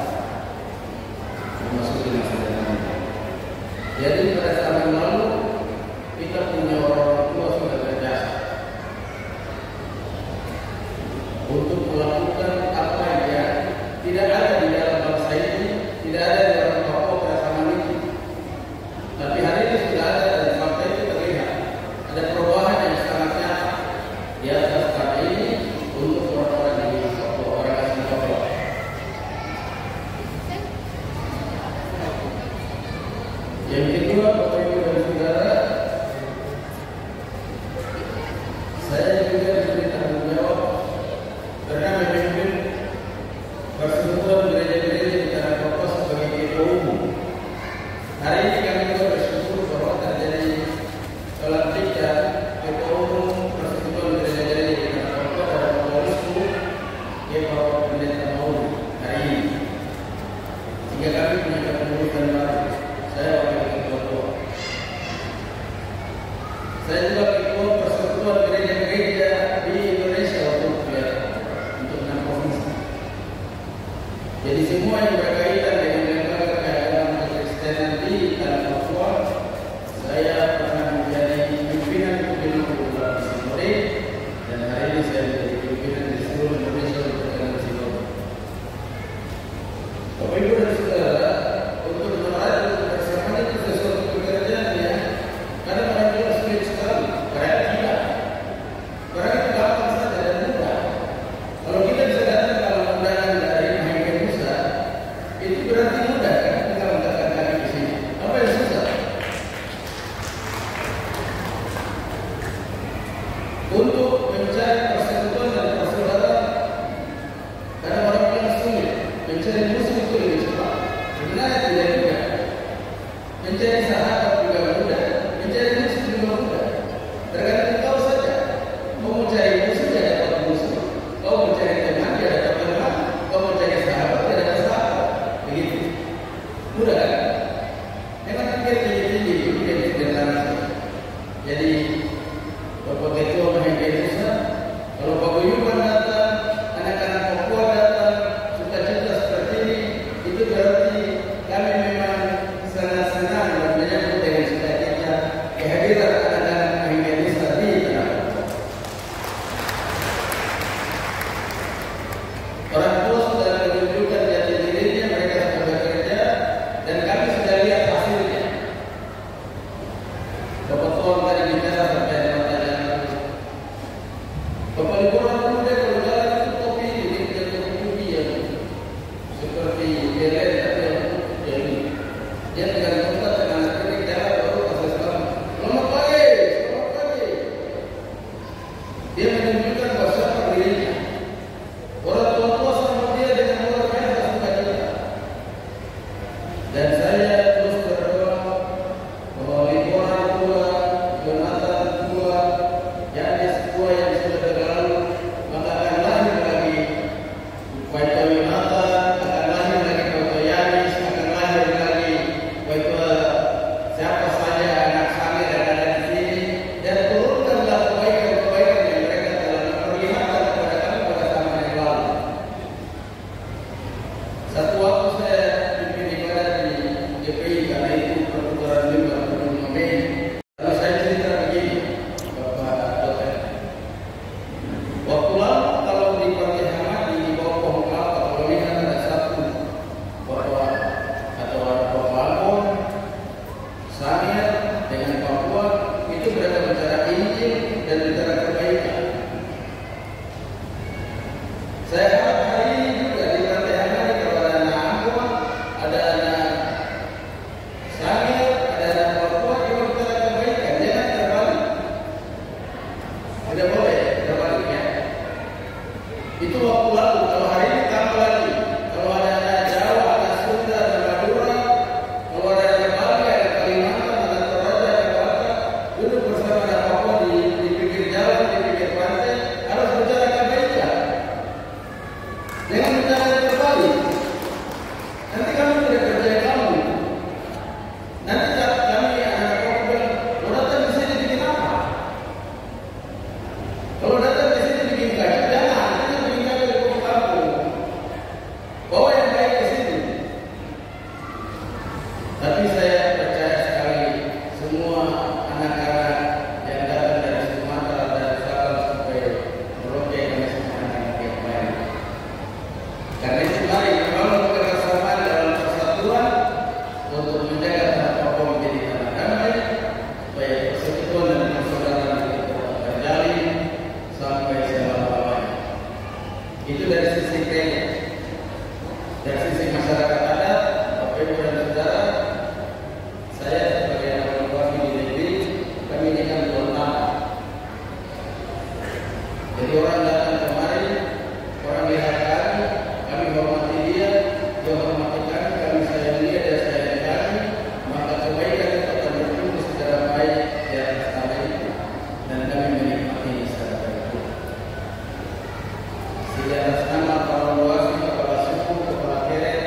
memasuki masa depan. Jadi pada tahun lalu kita punya orang tua sudah berjasa untuk melakukan apa yang tidak ada di dalam bangsa ini, tidak ada di dalam Papua pada zaman itu. Tapi hari ini sudah ada dan fakta itu terlihat. Ada perubahan yang sangat nyata di atas kata ini untuk orang-orang di Papua, orang asli Papua. Yang kedua, Bapak Ibu dan Saudara, saya juga diberi tanggung jawab karena memimpin persekutuan gereja-gereja di tanah Papua sebagai ketua umum. Hari ini kami juga bersyukur bahwa terjadi pelantikan ketua umum persekutuan gereja-gereja di tanah Papua pada Papua Lusku, yaitu Bapak Pendeta Mauli hari ini. Sehingga kami punya kepengurusan baru. Saya wakil ketua. Saya juga ketua persekutuan gereja-gereja di Indonesia untuk 6 provinsi. Jadi semua yang berkaitan dengan lembaga keagamaan Kristenan di tanah Papua, saya pernah menjadi pimpinan untuk 50 provinsi Sinode, dan hari ini saya menjadi pimpinan di seluruh Indonesia untuk keagamaan Sinode. Bapak Ibu dan Saudara, untuk meraih bersama itu sesuatu pekerjaan yang kadang-kadang juga sulit sekali. Karena tidak. Karena itu gampang saja dan mudah. Kalau kita bisa datang kalau undangan dari Mahkamah Musa, itu berarti mudah kan? Kita mengatakan kami di sini. Apa yang susah? Untuk mencari persekutuan dan persaudaraan, karena orang bilang sulit. Mencari musuh itu lebih cepat. Sebenarnya tidak juga. Mencari sahabat juga mudah, mencari musuh juga mudah. Tergantung kau saja. Kau mau cari musuh, dia dapat musuh. Kau mau cari teman, dia dapat teman. Kau mau cari sahabat, dia dapat sahabat. Begitu. Mudah kan? Memang pikir tinggi-tinggi itu yang sederhana saja. Jadi Bapak Ketua Mahkamah Musa, kalau paguyuban datang, anak-anak Papua datang, sukacita seperti ini, itu berarti kami memang sangat senang dan menyambut dengan sukacita kehadiran anak-anak Mahkamah Musa di tanah Papua. Orang tua sudah menunjukkan jati dirinya, mereka sudah bekerja, dan kami Dan saya terus berdoa bahwa Liporan tua, Jonathan tua, Yanis tua yang sudah berlalu, maka akan lahir lagi Waito Jonathan, akan lahir lagi Waito Yanis, akan lahir lagi Waito siapa saja anak saya dan ada di sini, dan turunkanlah kebaikan-kebaikan yang mereka telah memperlihatkan kepada kami pada zaman yang lalu. Satu waktu saya pimpin ibadah di GPI karena itu pertukaran juga belum Mei. Lalu saya cerita begini, Bapak Dokter. Waktu lalu kalau di Partai Hamadi di bawah pohon kelapa, kalau lihat ada satu bahwa atau ada Papua, Sangir dengan Papua itu berada bicara Injil dan bicara kebaikan. Saya harap hari ini juga di Partai Hamadi kalau ada anak Angkua, ada anak Sangir, ada anak Papua juga bicara kebaikan. Jangan terbalik. Tidak boleh terbalik ya. Itu waktu lalu. Kalau hari ini tambah lagi. Kalau ada anak Jawa, anak Sunda, anak Madura, kalau ada anak Bali, ada Kalimantan, ada Toraja, ada Batak, duduk bersama anak Papua di pinggir jalan, di pinggir pantai, harus bicara kebaikan. Jangan bicara terbalik. Nanti kamu tidak percaya kamu. Nanti saat kami anak Papua bilang, lo datang di sini bikin apa? Kalau datang di sini bikin kaji, jangan. Kita bikin kaji di kampung. Bawa yang baik ke sini. Tapi saya percaya sekali semua anak-anak yang datang dari Sumatera dan Sabang sampai Merauke kami semua anak-anak yang baik. Karena itu mari membangun kebersamaan dalam persatuan untuk menjaga tanah Papua menjadi tanah damai, supaya persekutuan dan persaudaraan itu tetap terjalin sampai selama-lamanya. Itu dari sisi gereja. Dari sisi masyarakat adat, Bapak Ibu dan Saudara, saya sebagai anak bupati di negeri, kami ini kan tuan tanah. Jadi orang datang kemari, orang lihat kami hormati dia hormati kami sayang dia, dia sayang kami, maka kebaikan itu akan bertumbuh secara baik di atas tanah itu, dan kami menikmati secara baik. Di atas nama para luas, kepala suku, kepala keret,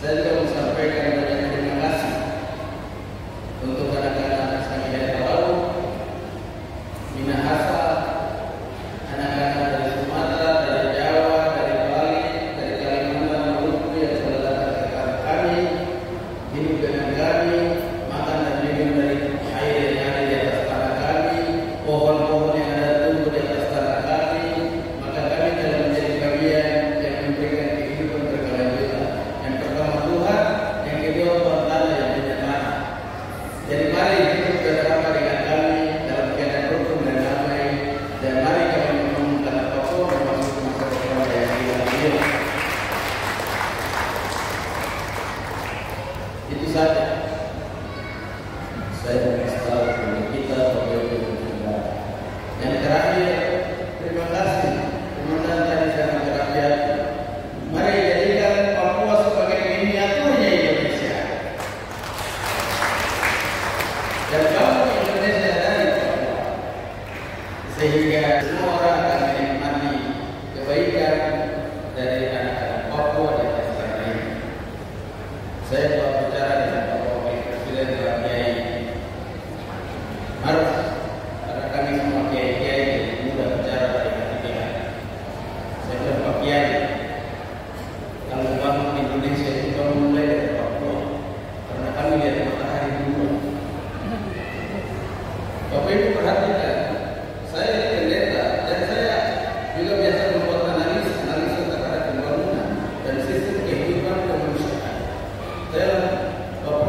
saya juga menyampaikan banyak terima kasih untuk anak-anak Sangihe Laut, Minahasa, anak-anak dari Sumatera, dari Jawa, dari Bali, dari Kalimantan, Maluku yang telah datang ke kami, hidup dengan kami, makan dan minum dari air yang ada di atas tanah kami, pohon-pohon yang ada tumbuh di atas tanah kami, maka kami telah menjadi bagian yang memberikan kehidupan berkelanjutan. Yang pertama Tuhan, yang kedua Tuhan tanah yang punya tanah. Jadi mari hidup bersama dengan kami dalam keadaan rukun dan damai, dan mari kami membangun tanah Papua memasuki masa depan yang gila. Itu saja. Saya mengasih tahu kepada kita Bapak Ibu dan Saudara. Yang terakhir, terima kasih Komandan tadi sangat berhati-hati. Mari jadikan Papua sebagai miniaturnya Indonesia. Dan bangun Indonesia dari Papua, sehingga semua orang akan menikmati kebaikan dari anak-anak Papua di atas tanah ini. Saya telah bicara dengan Bapak Wakil Presiden Pak Kiai Maruf, karena kami semua kiai-kiai mudah bicara dari hati kita. Saya bilang Pak Kiai, kalau bangun Indonesia itu bangun mulai dari Papua, karena kami lihat matahari dulu. Bapak Ibu perhatikan, saya pendeta dan saya juga biasa membuat analisa terhadap pembangunan dan sistem kehidupan kemanusiaan. Saya Bapak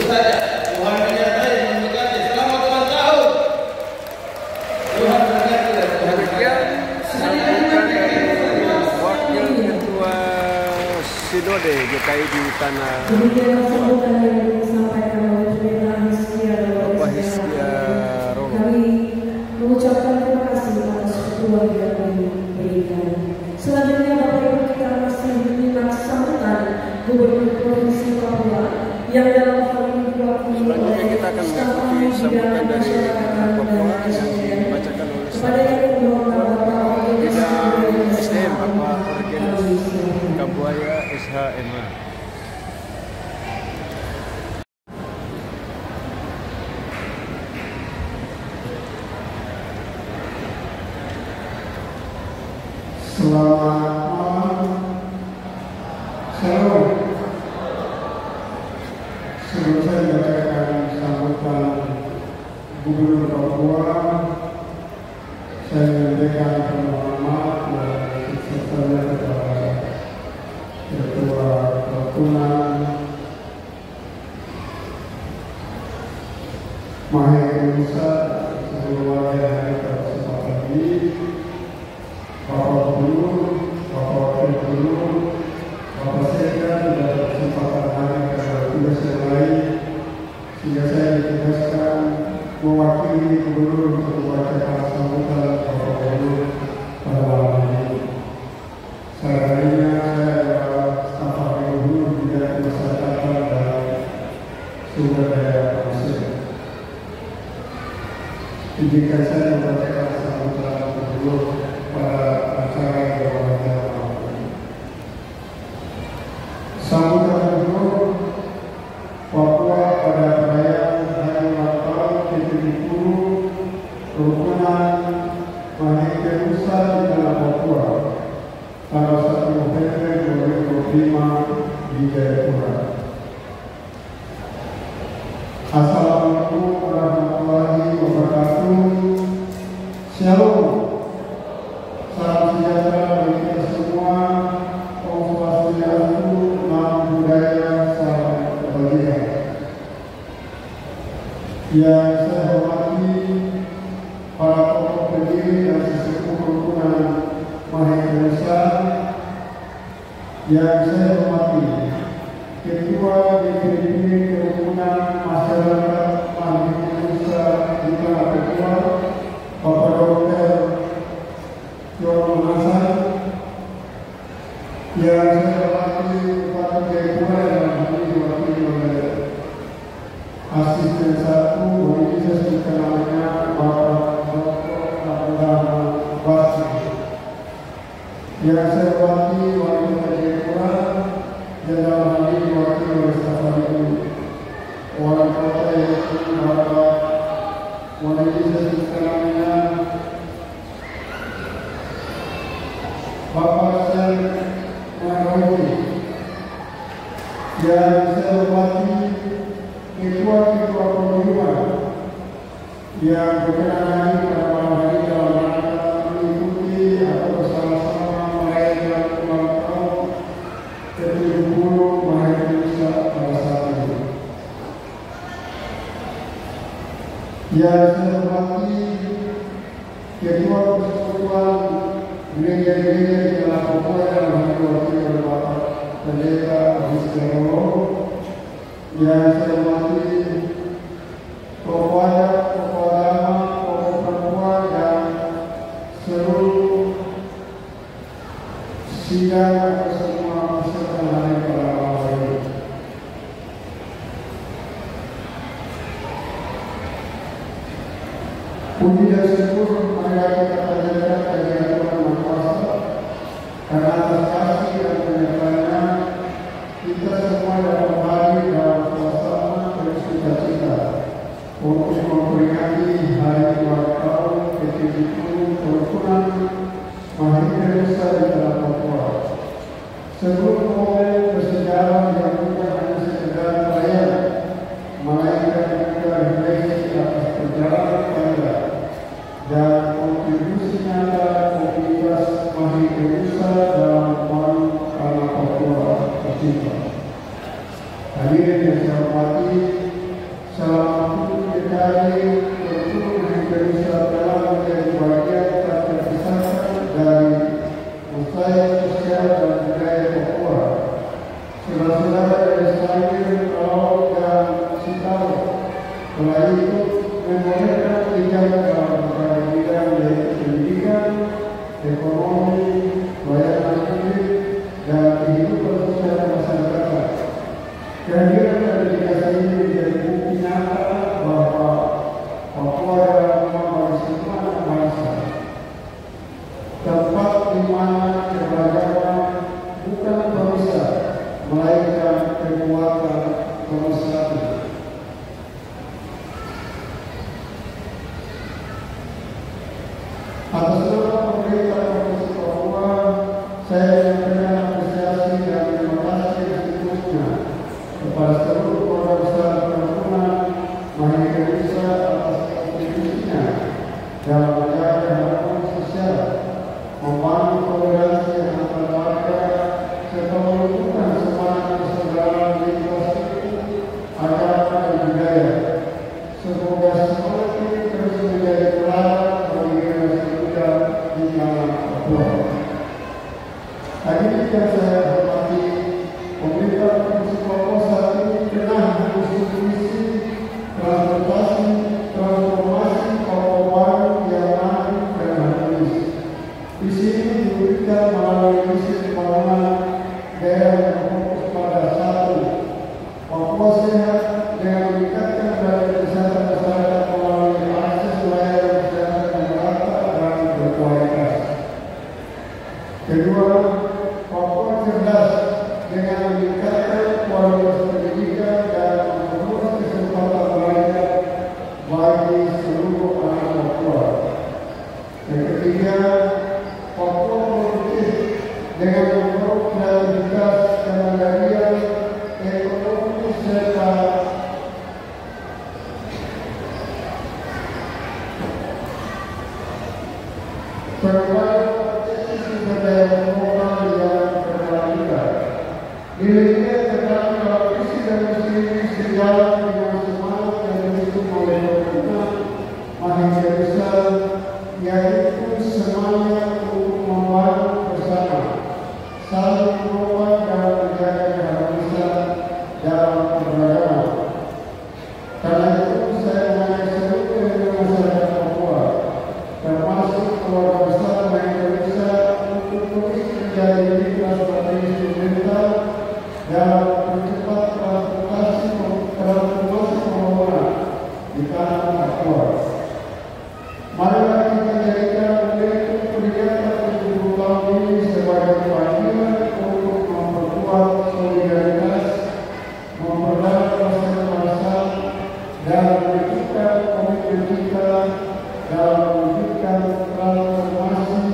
saja. Tuhan menyertai memberkati. Selamat ulang tahun. Tuhan berkati dan Tuhan Demikian sambutan dari Wakil Ketua Sinode GKI di Tanah Demikian sambutan yang disampaikan oleh Pendeta Hizkia Bapak Hizkia Rolo. Kami mengucapkan terima kasih atas ketua yang diberikan. Selanjutnya Bapak Ibu kita masih menyimak sambutan Gubernur Provinsi Papua yang dalam hal ini diwakili Selanjutnya oleh kita akan staf mengikuti ahli sambutan bidang dari masyarakat Papua dan yang SDM. dibacakan oleh Kepada yang kedua Bapak Bidang SDM Bapak Orgenes Kambuaya SHMA. Selamat malam. Shalom. Sebelum saya membacakan sambutan Gubernur Papua, saya menyampaikan permohonan maaf dan serta kepada Ketua Kerukunan Mahasiswa seluruh yang ada kesempatan ini, Bapak Guru, Bapak Wakil Guru, Bapak Sekda tidak kesempatan hadir karena tugas yang lain, sehingga saya ditugaskan mewakili Gubernur untuk membacakan sambutan Bapak Guru pada malam ini. Selanjutnya saya adalah staf ahli Guru di bidang kemasyarakatan dan sumber daya manusia. Izinkan saya membacakan sambutan Gubernur pada acara yang berbahagia malam ini. Sambutan Gubernur Papua pada perayaan Hari Ulang Tahun ke-70 Kerukunan Mahasiswa Nusa di Tanah Papua tanggal 1 November 2025 di Jayapura. Assalamualaikum warahmatullahi wabarakatuh. Shalom. Salam sejahtera bagi kita semua. Om Swastiastu, Namo Buddhaya, salam kebahagiaan. Yang saya hormati para tokoh pendiri dan sesepuh kerukunan Mahasiswa Nusa, yang saya hormati Ketua DPD Kerukunan Masyarakat Mahasiswa Nusa di Tanah Papua, Bapak Dr. John Hasan, yang saya hormati Bupati Jayapura yang hari diwakili oleh Asisten 1 Bolivia sesuai namanya Bapak Dr. Abdullah Basri, yang saya hormati Wali Kota Jayapura yang dalam hal ini diwakili oleh staf ahli Wali Kota yaitu Bapak Bolivia sesuai namanya Bapak Sen Manawi, yang saya hormati Ketua Pemerintah yang berkenan hadir pada malam hari dalam rangka mengikuti atau bersama-sama merayakan ulang tahun ke-70 Mahasiswa Nusa pada saat ini. Yang saya hormati Ketua Persekutuan Gereja-gereja di Tanah Papua yang diwakili oleh Bapak Pendeta Hizkia Rolo, yang saya hormati tokoh adat, tokoh agama, tokoh perempuan dan seluruh sidang atau semua peserta hari pada malam hari. Puji dan syukur marilah kita panjatkan kehadiran Tuhan Maha Kuasa, karena atas kasih dan penyertaannya kita semua dapat hadir dalam suasana bersukacita untuk memperingati hari ulang tahun ke-70 Kerukunan Mahasiswa Nusa di Tanah Papua. Sebuah momen bersejarah yang bukan hanya sekedar perayaan, melainkan juga refleksi atas perjalanan panjang dan kontribusi nyata komunitas Mahasiswa Nusa dalam membangun tanah Papua tercipta. Hadirin yang saya hormati, selama DKI tentu Indonesia telah menjadi bagian tak terpisahkan dari budaya sosial dan budaya Papua. Saudara-saudara dari Selangor, Pulau dan Sitaro telah ikut memulihkan kebijakan dalam berbagai bidang yaitu pendidikan, ekonomi, pelayanan publik, dan kehidupan sosial masyarakat. Kehadiran dan dedikasi ini menjadi bukti nyata bahwa Papua adalah rumah bagi semua bangsa, tempat di mana keberagaman bukan pemisah, melainkan kekuatan pemersatu. Atas nama pemerintah Provinsi Papua, saya menyampaikan apresiasi dan terima kasih sepenuhnya kepada seluruh keluarga besar perhimpunan Mahkamah Indonesia atas kontribusinya dalam menjaga harapan sosial, membangun toleransi antar warga, serta menumbuhkan semangat persaudaraan lintas suku, agama dan budaya. Semoga semangat ini terus menjadi teladan bagi generasi muda di tanah Papua. Hadirin yang saya hormati, pemerintah Provinsi Papua saat ini tengah mengusung misi transformasi Papua baru yang maju dan harmonis. Di sini diberikan melalui misi pembangunan daerah yang berfokus pada satu, Papua sehat dengan meningkatkan daya kesehatan masyarakat melalui akses layanan kesehatan yang merata dan berkualitas. Kedua, Papua cerdas dengan meningkatkan kualitas pendidikan dan memperluas kesempatan belajar bagi seluruh anak Papua. Yang ketiga, Papua produktif dengan memperoleh kreativitas kemandirian ekonomi serta berbagai potensi sumber daya lokal yang berkelanjutan. Nilai-nilai terkait dalam visi dan misi ini sejalan dengan semangat yang didukung oleh pemerintah Mahkamah Indonesia, yaitu semangat untuk membangun bersama, saling menopang dan menjaga keharmonisan dalam keberagaman. Karena itu saya mengajak seluruh elemen masyarakat Papua, termasuk keluarga besar Indonesia, untuk terus menjadi mitra strategis pemerintah dalam mempercepat transformasi pembangunan di tanah Papua. Marilah kita jadikan momentum peringatan 70 tahun ini sebagai panggilan untuk memperkuat solidaritas, memperdalam persatuan dan menunjukkan komitmen kita dalam mewujudkan transformasi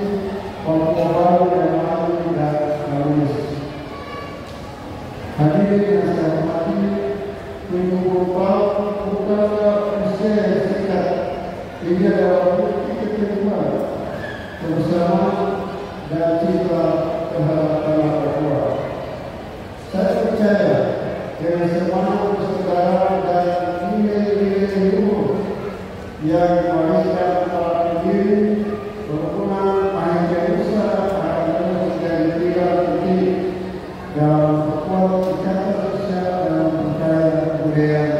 Papua baru yang maju dan harmonis. Hadirin yang saya hormati, 70 tahun bukanlah usia yang singkat. Ini adalah bukti keteguhan, kebersamaan dan cinta terhadap tanah Papua. Saya percaya dengan semangat persaudaraan dan nilai-nilai luhur yang diwariskan para pendiri perhimpunan Mahkamah Indonesia akan terus menjadi pilar penting dalam memperkuat ikatan sosial dan percaya kebudayaan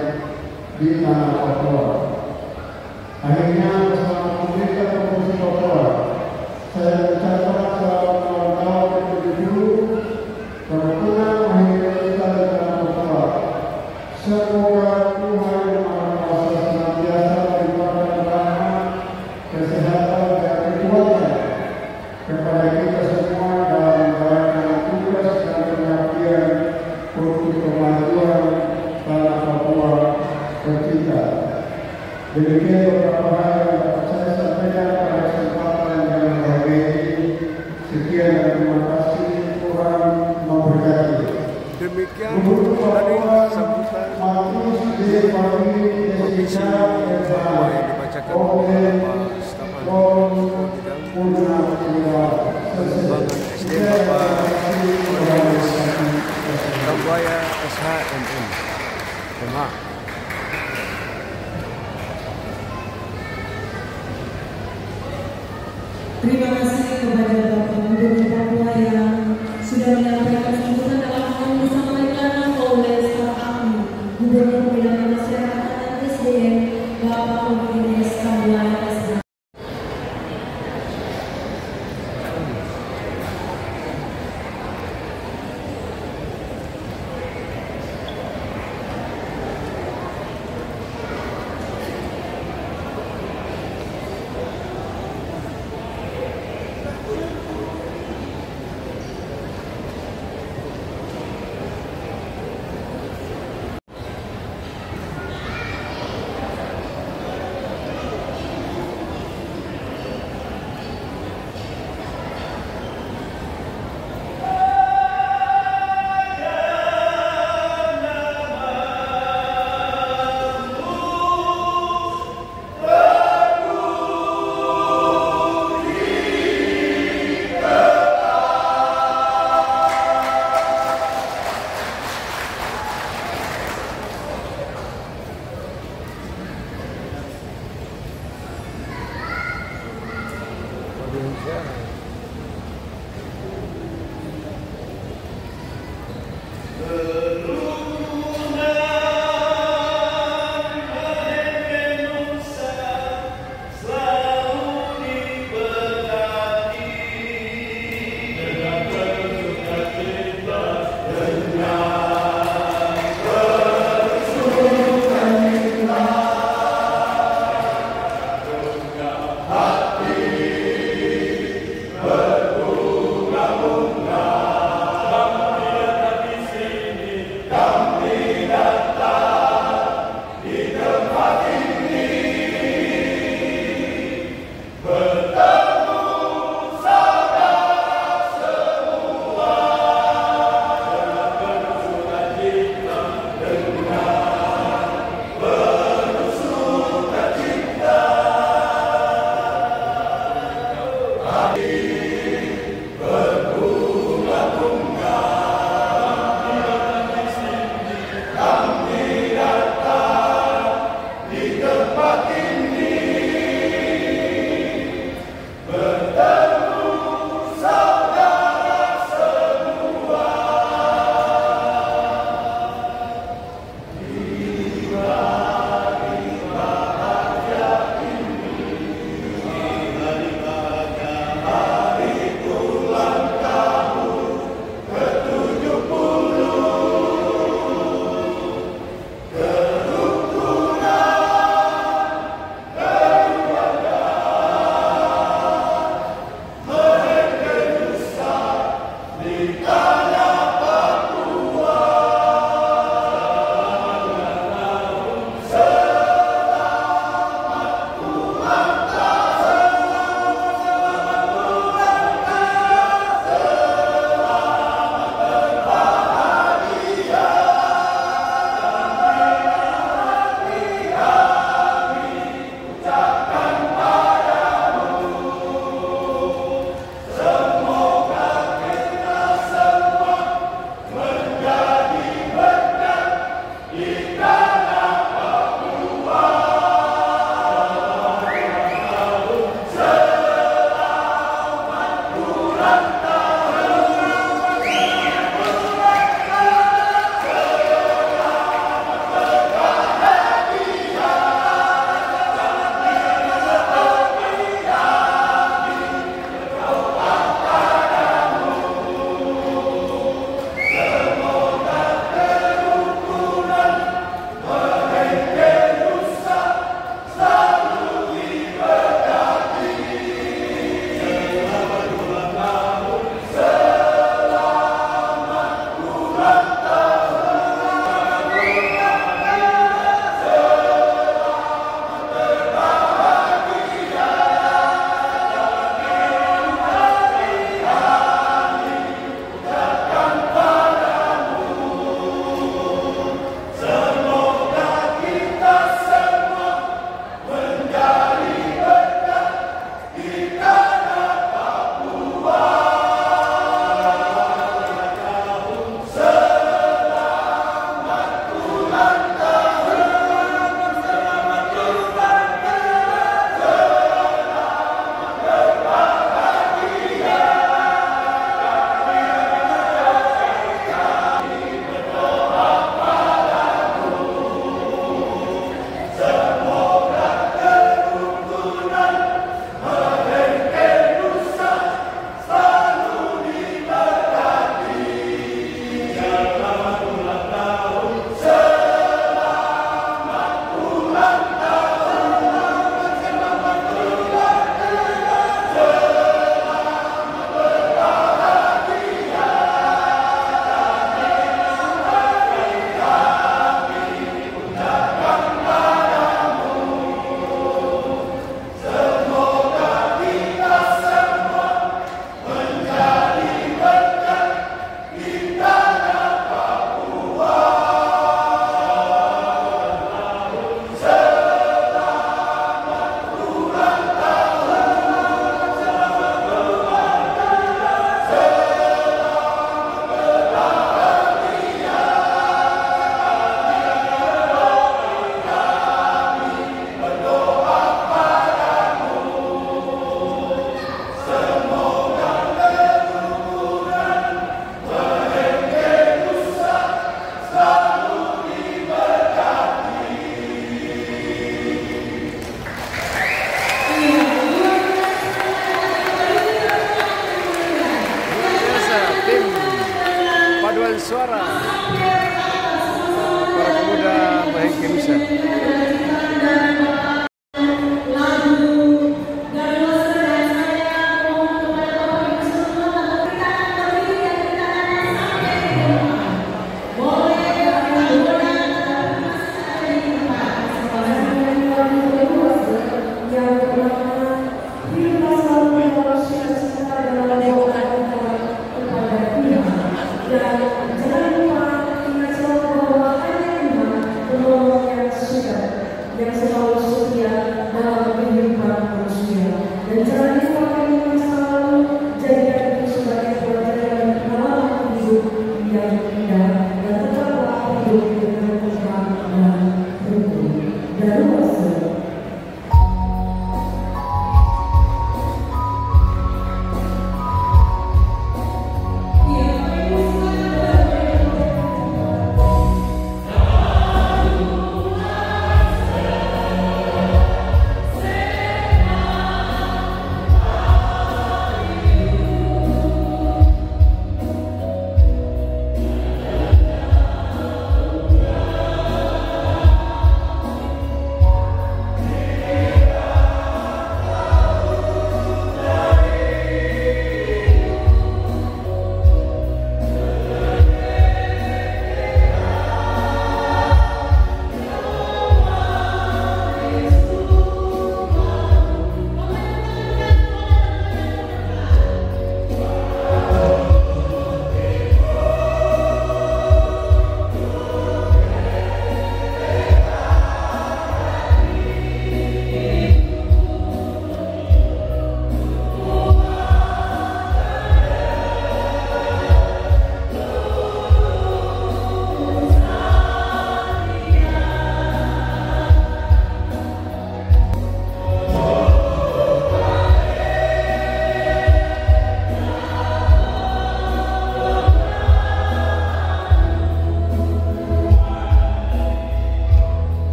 di tanah Papua. Akhirnya bersama pemerintah Provinsi Papua, saya mengucapkan selamat ulang tahun ke-70 perhimpunan Mahkamah Indonesia di tanah Papua. Semoga Tuhan Yang Maha Kuasa senantiasa melimpahkan rahmat, kesehatan dan kekuatan kepada kita semua dalam menjalankan tugas dan pengabdian untuk kemajuan tanah Papua tercinta. Demikian beberapa hal yang dapat saya sampaikan pada kesempatan yang berbahagia ini. Sekian dan terima kasih. Tuhan memberkati. Demikian tadi sambutan Komisi Papua yang dibacakan oleh Pak Stefan Pengembangan SDM Bapak Tambaya SHMM. Terima kasih kepada Bapak Gubernur Papua yang sudah menyampaikan sambutan dalam hal yang disampaikan oleh staf ahli Gubernur Pembinaan Masyarakat dan SDM Bapak Komunis Kambuan SDM. Kimsa. Dan jangan lupa ingat selalu bahwa hanya Tuhan penolong yang suka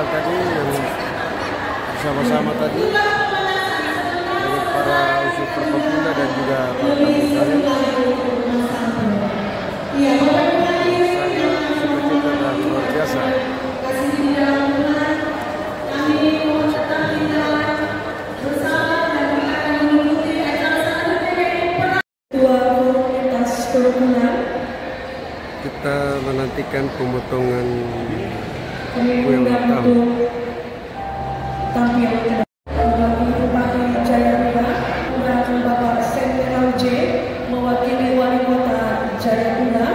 tadi yang bersama-sama tadi dengan para unsur Perpapunda dan juga para tamu sukacita dan luar biasa. Kita menantikan pemotongan kue ulang tahun. Tampil bagi Bupati Jayapura dan Bapak Sentinel J mewakili Wali Kota Jayapura.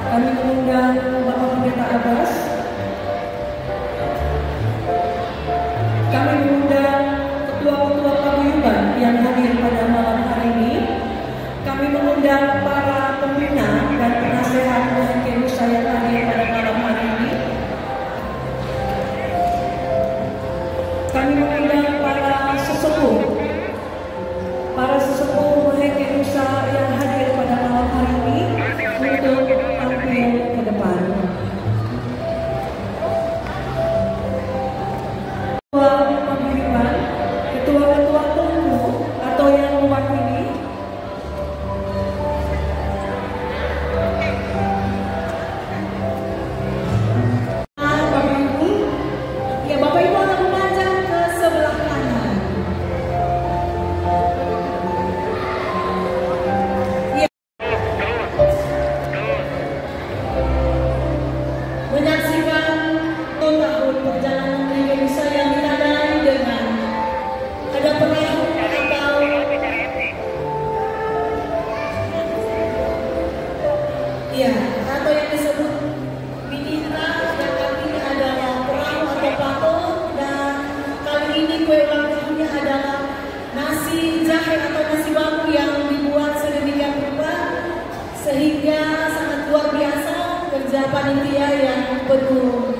Kami mengundang Bapak Pendeta Abbas. Kami mengundang ketua-ketua paguyuban yang hadir pada malam hari ini. Kami mengundang para pembina dan penasehat Muhyiddin Musa yang hadir pada malam hari ini. Kami mengundang para sesepuh Muhyiddin Musa yang hadir pada malam hari ini untuk tampil ke depan. Ketua paguyuban, ketua-ketua tunggu atau yang mewakili. Ya, atau yang disebut Minitra, yang artinya adalah perahu atau patung, dan kali ini kue ulang tahunnya adalah nasi jahe atau nasi bambu yang dibuat sedemikian rupa sehingga sangat luar biasa kerja panitia yang penuh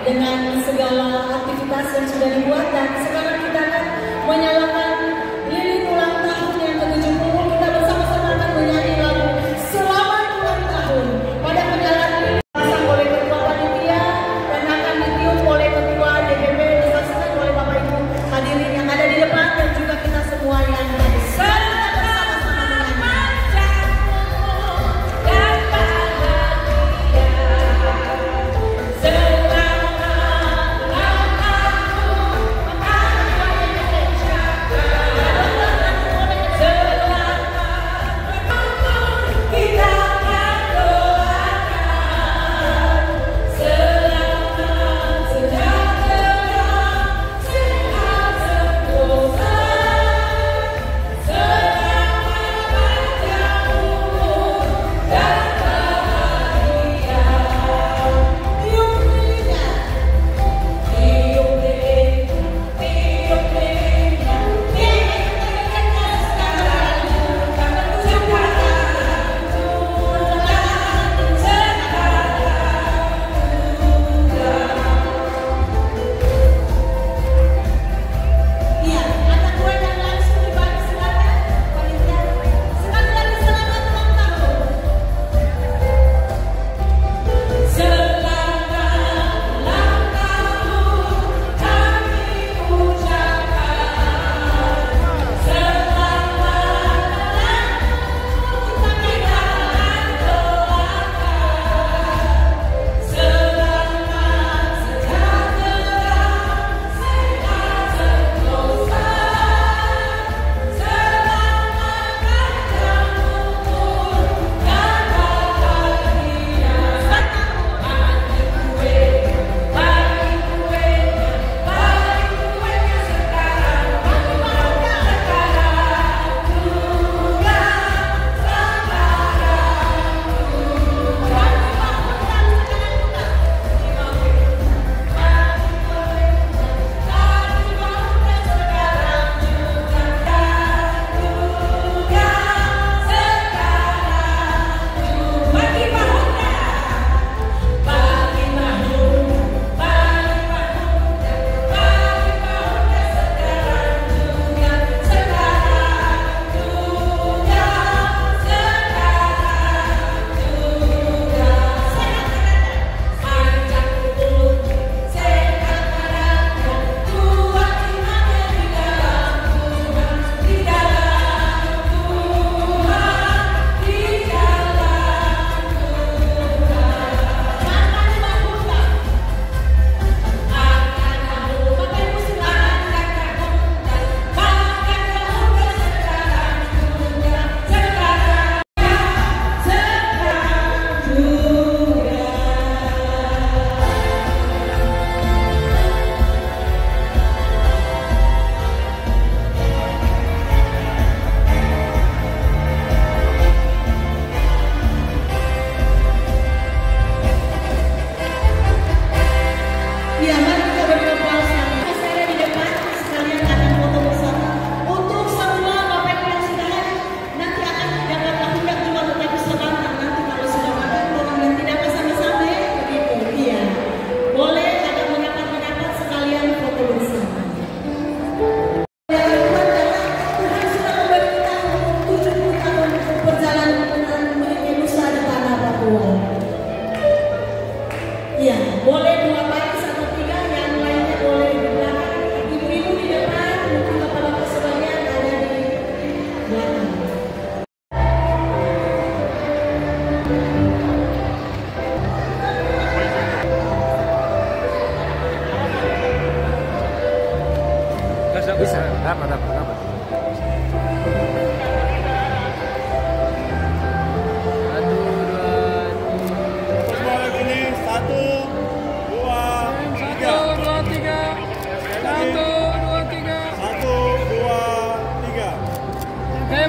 dengan segala aktivitas yang sudah dibuat. Dan sekarang kita akan menyalakan lilin ulang tahun yang ke-70. Kita bersama-sama akan menyanyi lagu Selamat Ulang Tahun pada penyalaan ini dipasang oleh ketua panitia dan akan ditiup oleh ketua DPP disaksikan oleh Bapak Ibu hadirin yang ada di depan dan juga kita semua yang ada di sini. Selamat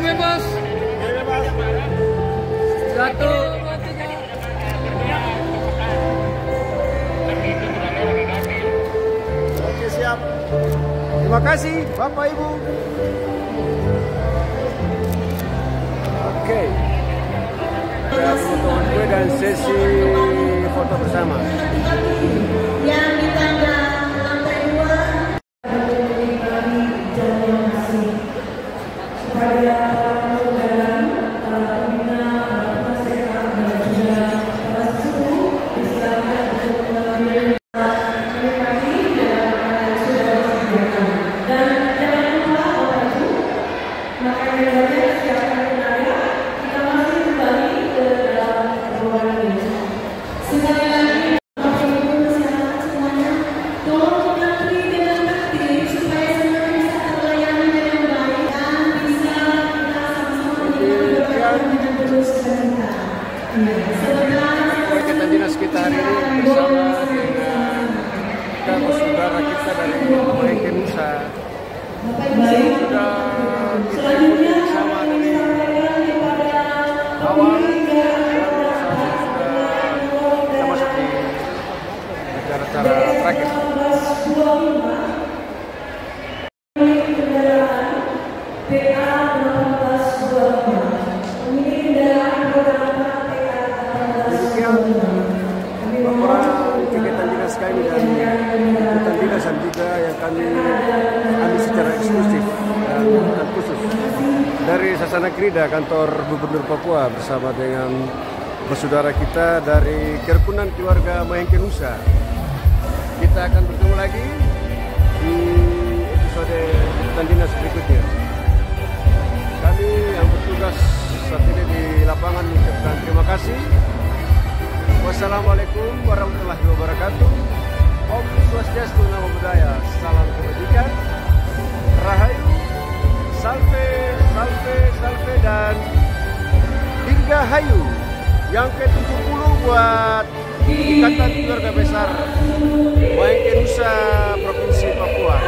bebas. Satu. Oke, siap. Terima kasih Bapak Ibu. Oke. Kita foto kue dan sesi foto bersama. Yang di tangga lantai 2 kepada para pembina, peserta dan juga para suku disilakan untuk menikmati dan sudah disediakan. Dan jangan lupa Bapak Ibu, makanan yang siapkan area kita masih kembali ke dalam ruangan ini. Sekali lagi Bapak Ibu masyarakat semuanya, tolong mengantri dengan tertib supaya semua bisa terlayani dengan baik dan bisa kita sama-sama menikmati dengan penuh sukacita. Kegiatan dinas kita hari ini bersama dengan saudara kita dari Maengke Nusa. Sudah kita ikuti bersama dari awal kita masuk di acara terakhir. Kegiatan dinas kami dan kegiatan dinas dan juga yang kami secara eksklusif dan khusus dari Sasana Krida kantor Gubernur Papua bersama dengan bersaudara kita dari kerukunan keluarga Maengke Nusa. Kita akan bertemu lagi di episode kegiatan dinas berikutnya. Kami yang bertugas saat ini di lapangan mengucapkan terima kasih. Wassalamualaikum warahmatullahi wabarakatuh. Om Swastiastu, Namo Buddhaya, salam kebajikan, Rahayu, Salve, Salve, Salve, dan Dirgahayu. Yang ke-70 buat Ikatan Keluarga Besar Maengke Nusa Provinsi Papua.